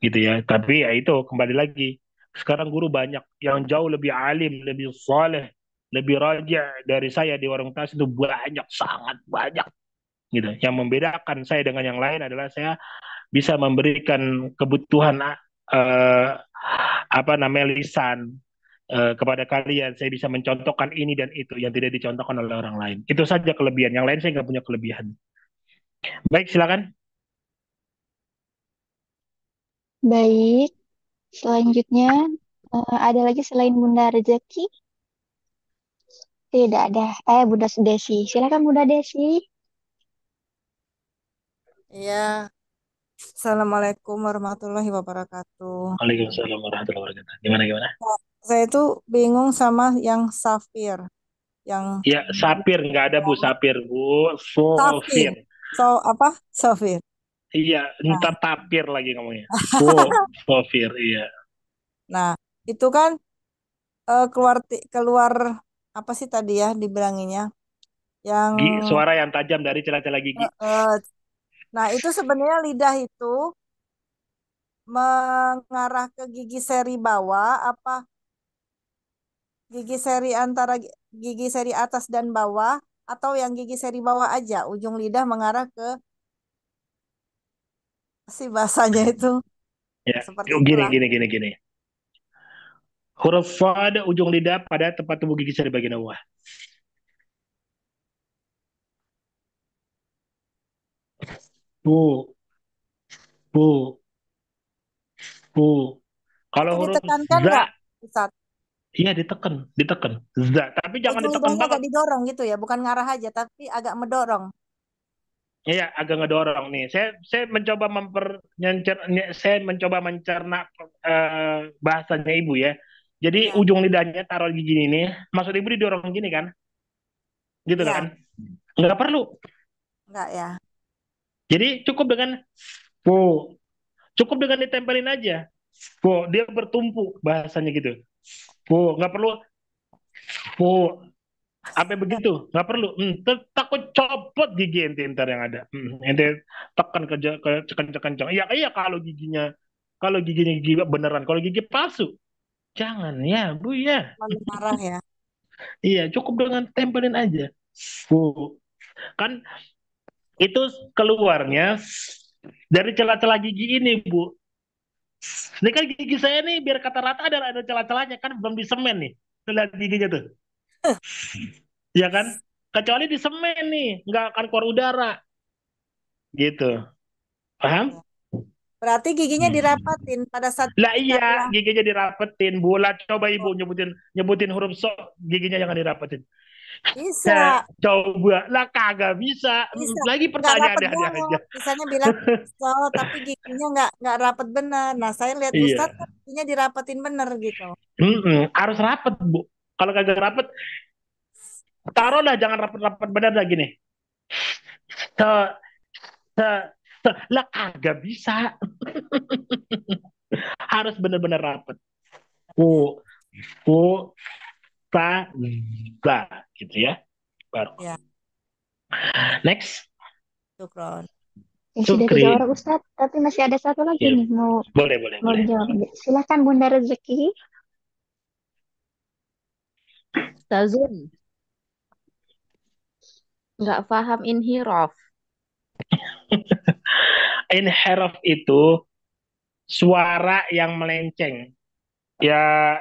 [SPEAKER 1] Gitu ya. Tapi ya itu kembali lagi. Sekarang guru banyak yang jauh lebih alim, lebih soleh, lebih raja dari saya di warung tas itu banyak, sangat banyak. Gitu. Yang membedakan saya dengan yang lain adalah saya bisa memberikan kebutuhan lisan kepada kalian. Saya bisa mencontohkan ini dan itu yang tidak dicontohkan oleh orang lain. Itu saja kelebihan. Yang lain saya nggak punya kelebihan. Baik, silakan.
[SPEAKER 2] Baik, selanjutnya ada lagi selain Bunda Rezeki? Tidak ada. Bunda Desi. Silakan Bunda Desi.
[SPEAKER 10] Iya, Assalamualaikum warahmatullahi wabarakatuh.
[SPEAKER 1] Waalaikumsalam warahmatullahi wabarakatuh. Gimana?
[SPEAKER 10] Saya itu bingung sama yang Safir.
[SPEAKER 1] Ya, Sapir nggak ada Bu, Sapir Bu, Sofir.
[SPEAKER 10] Apa? Safir.
[SPEAKER 1] Iya, entah tapir lagi ngomongnya. Sofir, iya.
[SPEAKER 10] Nah, itu kan keluar apa sih tadi ya dibilanginnya? Yang
[SPEAKER 1] suara yang tajam dari celah-celah gigi.
[SPEAKER 10] Nah, itu sebenarnya lidah itu mengarah ke gigi seri bawah apa gigi seri antara gigi seri atas dan bawah atau yang gigi seri bawah aja ujung lidah mengarah ke si bahasanya itu
[SPEAKER 1] Ya,
[SPEAKER 10] seperti
[SPEAKER 1] gini,
[SPEAKER 10] itulah.
[SPEAKER 1] gini, gini, gini. Huruf Fad ujung lidah pada tempat tubuh gigi seri bagian bawah. Bu, bu, bu. Kalau
[SPEAKER 10] Itu
[SPEAKER 1] huruf
[SPEAKER 10] ditekankan
[SPEAKER 1] za,
[SPEAKER 10] nggak, Ustaz?
[SPEAKER 1] iya ditekan, ditekan. Za, tapi jangan
[SPEAKER 10] Ujung
[SPEAKER 1] ditekan
[SPEAKER 10] lidahnya
[SPEAKER 1] banget.
[SPEAKER 10] agak didorong gitu ya, bukan ngarah aja, tapi agak mendorong.
[SPEAKER 1] Iya, agak ngedorong nih. Saya mencoba saya mencoba mencerna bahasanya ibu ya. Jadi
[SPEAKER 10] Ya,
[SPEAKER 1] ujung lidahnya taruh di gini nih. Maksud ibu didorong gini kan? Gitu
[SPEAKER 10] ya,
[SPEAKER 1] kan? Nggak perlu.
[SPEAKER 10] nggak ya.
[SPEAKER 1] Jadi cukup dengan po. Cukup dengan ditempelin aja. Po, dia bertumpu bahasanya gitu. Po, nggak perlu po. Sampai begitu, nggak perlu. Takut copot gigi ente ntar yang ada. Ente tekan kencang-kencang. Iya, iya kalau giginya gigi beneran, kalau gigi palsu, jangan ya, Bu ya.
[SPEAKER 10] Lalu marah ya.
[SPEAKER 1] Iya, cukup dengan tempelin aja. Bu, kan itu keluarnya dari celah-celah gigi ini, Bu. Ini kan gigi saya nih, biar kata rata ada celah-celahnya kan belum disemen nih. Lihat giginya tuh, ya kan? Kecuali disemen nih, nggak akan keluar udara, gitu.
[SPEAKER 10] Ya.
[SPEAKER 1] Paham?
[SPEAKER 10] Berarti giginya dirapatin pada saat
[SPEAKER 1] Lah
[SPEAKER 10] kita
[SPEAKER 1] iya,
[SPEAKER 10] bilang
[SPEAKER 1] giginya dirapetin. Bola coba ibu nyebutin nyebutin huruf so, giginya jangan dirapetin.
[SPEAKER 10] bisa,
[SPEAKER 1] Coba lah kagak bisa.
[SPEAKER 10] bisa,
[SPEAKER 1] Lagi
[SPEAKER 10] nggak rapet
[SPEAKER 1] pertanyaan ada aja.
[SPEAKER 10] banget. Misalnya bilang so, tapi giginya nggak rapet benar. Nah, saya lihat Ustadz
[SPEAKER 1] Iya.
[SPEAKER 10] kan giginya dirapetin bener gitu.
[SPEAKER 1] Harus rapet, Bu. Kalau kagak rapet, taruh dah jangan rapet-rapet benar dah gini. Se, se, lah kagak bisa. Harus benar-benar rapet. U, u, ta, za, gitu ya. Baru.
[SPEAKER 10] Ya,
[SPEAKER 1] Next.
[SPEAKER 2] Yang
[SPEAKER 10] syukron.
[SPEAKER 2] sudah
[SPEAKER 1] Sukri.
[SPEAKER 2] 3 orang Ustadz, tapi masih ada satu lagi
[SPEAKER 1] Ya.
[SPEAKER 2] nih mau
[SPEAKER 1] Boleh, boleh,
[SPEAKER 2] mau
[SPEAKER 1] boleh.
[SPEAKER 2] dijawab. Silakan Bunda Rezeki.
[SPEAKER 11] Tazun, nggak paham inhiraf.
[SPEAKER 1] Inheraf itu suara yang melenceng. Ya,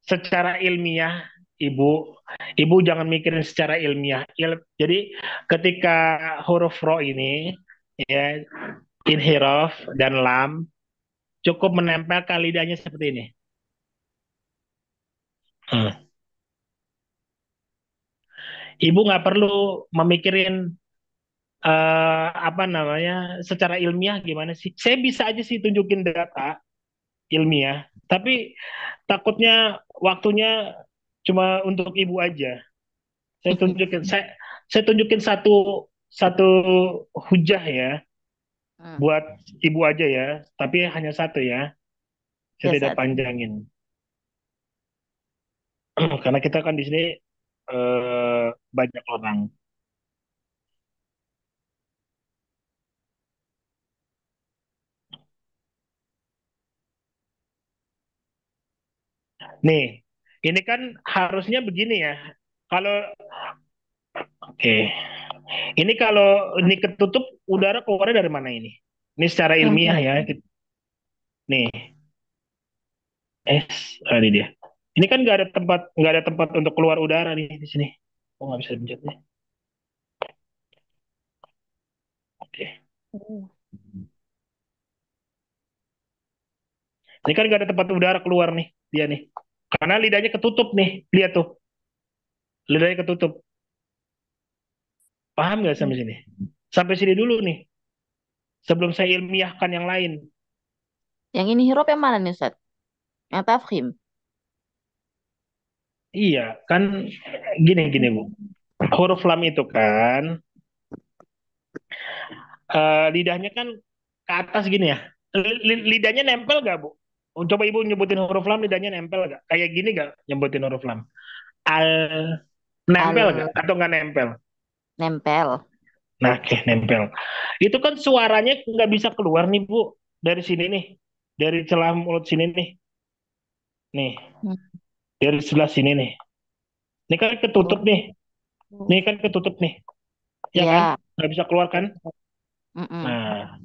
[SPEAKER 1] secara ilmiah, ibu, ibu jangan mikirin secara ilmiah. Jadi ketika huruf ro ini, ya, inhiraf dan lam cukup menempel ke lidahnya seperti ini. Hmm. Ibu nggak perlu memikirin apa namanya secara ilmiah gimana sih. Saya bisa aja sih tunjukin data ilmiah, tapi takutnya waktunya cuma untuk ibu aja. Saya tunjukin, saya tunjukin satu satu hujah ya, buat ibu aja ya, tapi hanya satu ya. Saya
[SPEAKER 11] Ya,
[SPEAKER 1] tidak
[SPEAKER 11] satu.
[SPEAKER 1] panjangin, karena kita kan di sini banyak orang. Nih, ini kan harusnya begini ya. Kalau oke, ini kalau ini ketutup, udara keluarnya dari mana ini? Ini secara ilmiah ya. Nih, ini dia. Ini kan nggak ada tempat untuk keluar udara nih di sini. Oh, nggak bisa pencetnya. Oke. Ini kan nggak ada tempat udara keluar nih, dia nih. Karena lidahnya ketutup nih. Lihat tuh, lidahnya ketutup. Paham nggak sampai sini? Sampai sini dulu nih. Sebelum saya ilmiahkan yang lain.
[SPEAKER 11] Yang ini huruf yang mana nih, Ustaz? Yang tafkhim.
[SPEAKER 1] Iya, kan gini Bu. Huruf lam itu kan lidahnya kan ke atas gini ya. Lidahnya nempel gak, Bu? Coba Ibu nyebutin huruf lam, lidahnya nempel gak? Kayak gini gak nyebutin huruf lam? Al nempel gak?
[SPEAKER 11] Al
[SPEAKER 1] Atau nggak nempel?
[SPEAKER 11] nempel.
[SPEAKER 1] Nah, oke, nempel. Itu kan suaranya nggak bisa keluar nih, Bu. Dari sini nih. Dari celah mulut sini nih. Nih,
[SPEAKER 11] Hmm.
[SPEAKER 1] dari sebelah sini nih. Ini kan ketutup nih.
[SPEAKER 11] Oh.
[SPEAKER 1] Ini kan ketutup nih. Ya kan?
[SPEAKER 11] Ya.
[SPEAKER 1] Nggak bisa keluar kan?
[SPEAKER 11] Mm-mm.
[SPEAKER 1] Nah,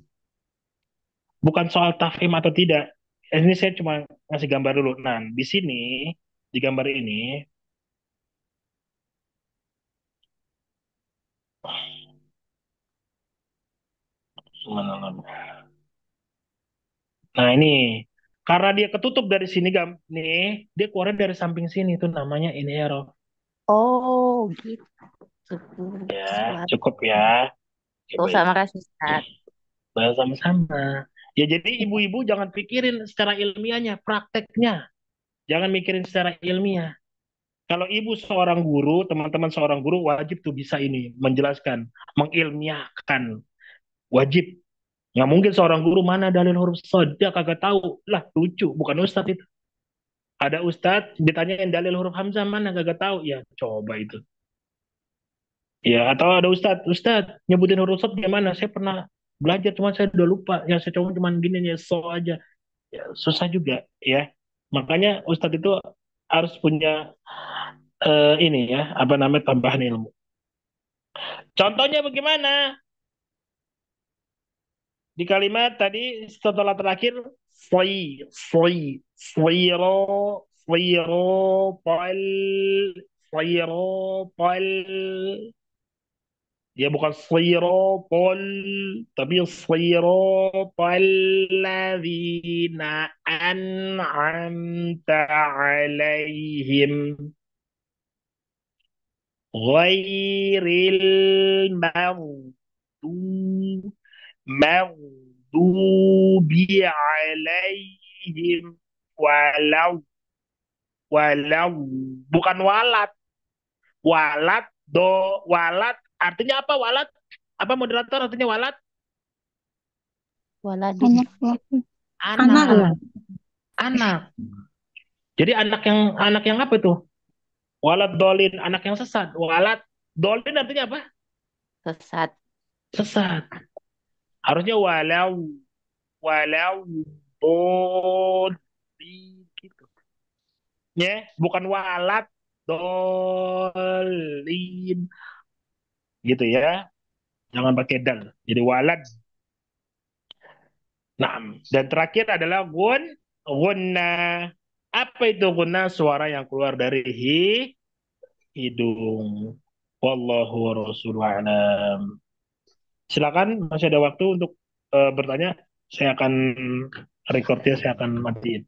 [SPEAKER 1] bukan soal tafhim atau tidak. Ini saya cuma ngasih gambar dulu. Nah, di sini, di gambar ini, nah ini, karena dia ketutup dari sini, nih, dia keluar dari samping sini, itu namanya inhero.
[SPEAKER 11] Oh, gitu.
[SPEAKER 1] Ya,
[SPEAKER 11] Suara.
[SPEAKER 1] cukup ya. Oke,
[SPEAKER 11] Tuh
[SPEAKER 1] baik.
[SPEAKER 11] sama kasih Ustaz.
[SPEAKER 1] Sama-sama. Ya, jadi ibu-ibu jangan pikirin secara ilmiahnya, prakteknya. Jangan mikirin secara ilmiah. Kalau ibu seorang guru, teman-teman seorang guru wajib tuh bisa ini menjelaskan, mengilmiahkan, wajib. Nggak mungkin seorang guru mana dalil huruf shad dia kagak tahu. Lah lucu, bukan ustadz itu. Ada ustadz ditanyain dalil huruf hamzah mana kagak tahu. Ya coba itu. Ya atau ada ustadz nyebutin huruf shad gimana? Saya pernah belajar cuma saya udah lupa. Yang saya coba cuma gini ya so aja. Ya, susah juga ya. Makanya ustadz itu harus punya ini ya, apa namanya tambahan ilmu. Contohnya bagaimana? Di kalimat tadi setelah terakhir swiro, swiro, pal, swiro, pal. Dia bukan swiro, pol, tapi swiro, pal, ladina an'amta alaihim. Ghairil maghdubi maghdubi alaihim walau walau bukan walat walat artinya apa walat apa moderator artinya walat
[SPEAKER 11] Waladun.
[SPEAKER 8] Anak.
[SPEAKER 1] anak anak jadi anak yang apa tuh walat dolin anak yang sesat walat dolin artinya apa
[SPEAKER 11] Sesat.
[SPEAKER 1] sesat harusnya walau walau dolin gitu ya bukan walat dolin gitu ya jangan pakai dal jadi walad nah dan terakhir adalah gunna apa itu gunna suara yang keluar dari hidung wallahu wa rasuluhu a'lam silakan masih ada waktu untuk bertanya saya akan recordnya saya akan matiin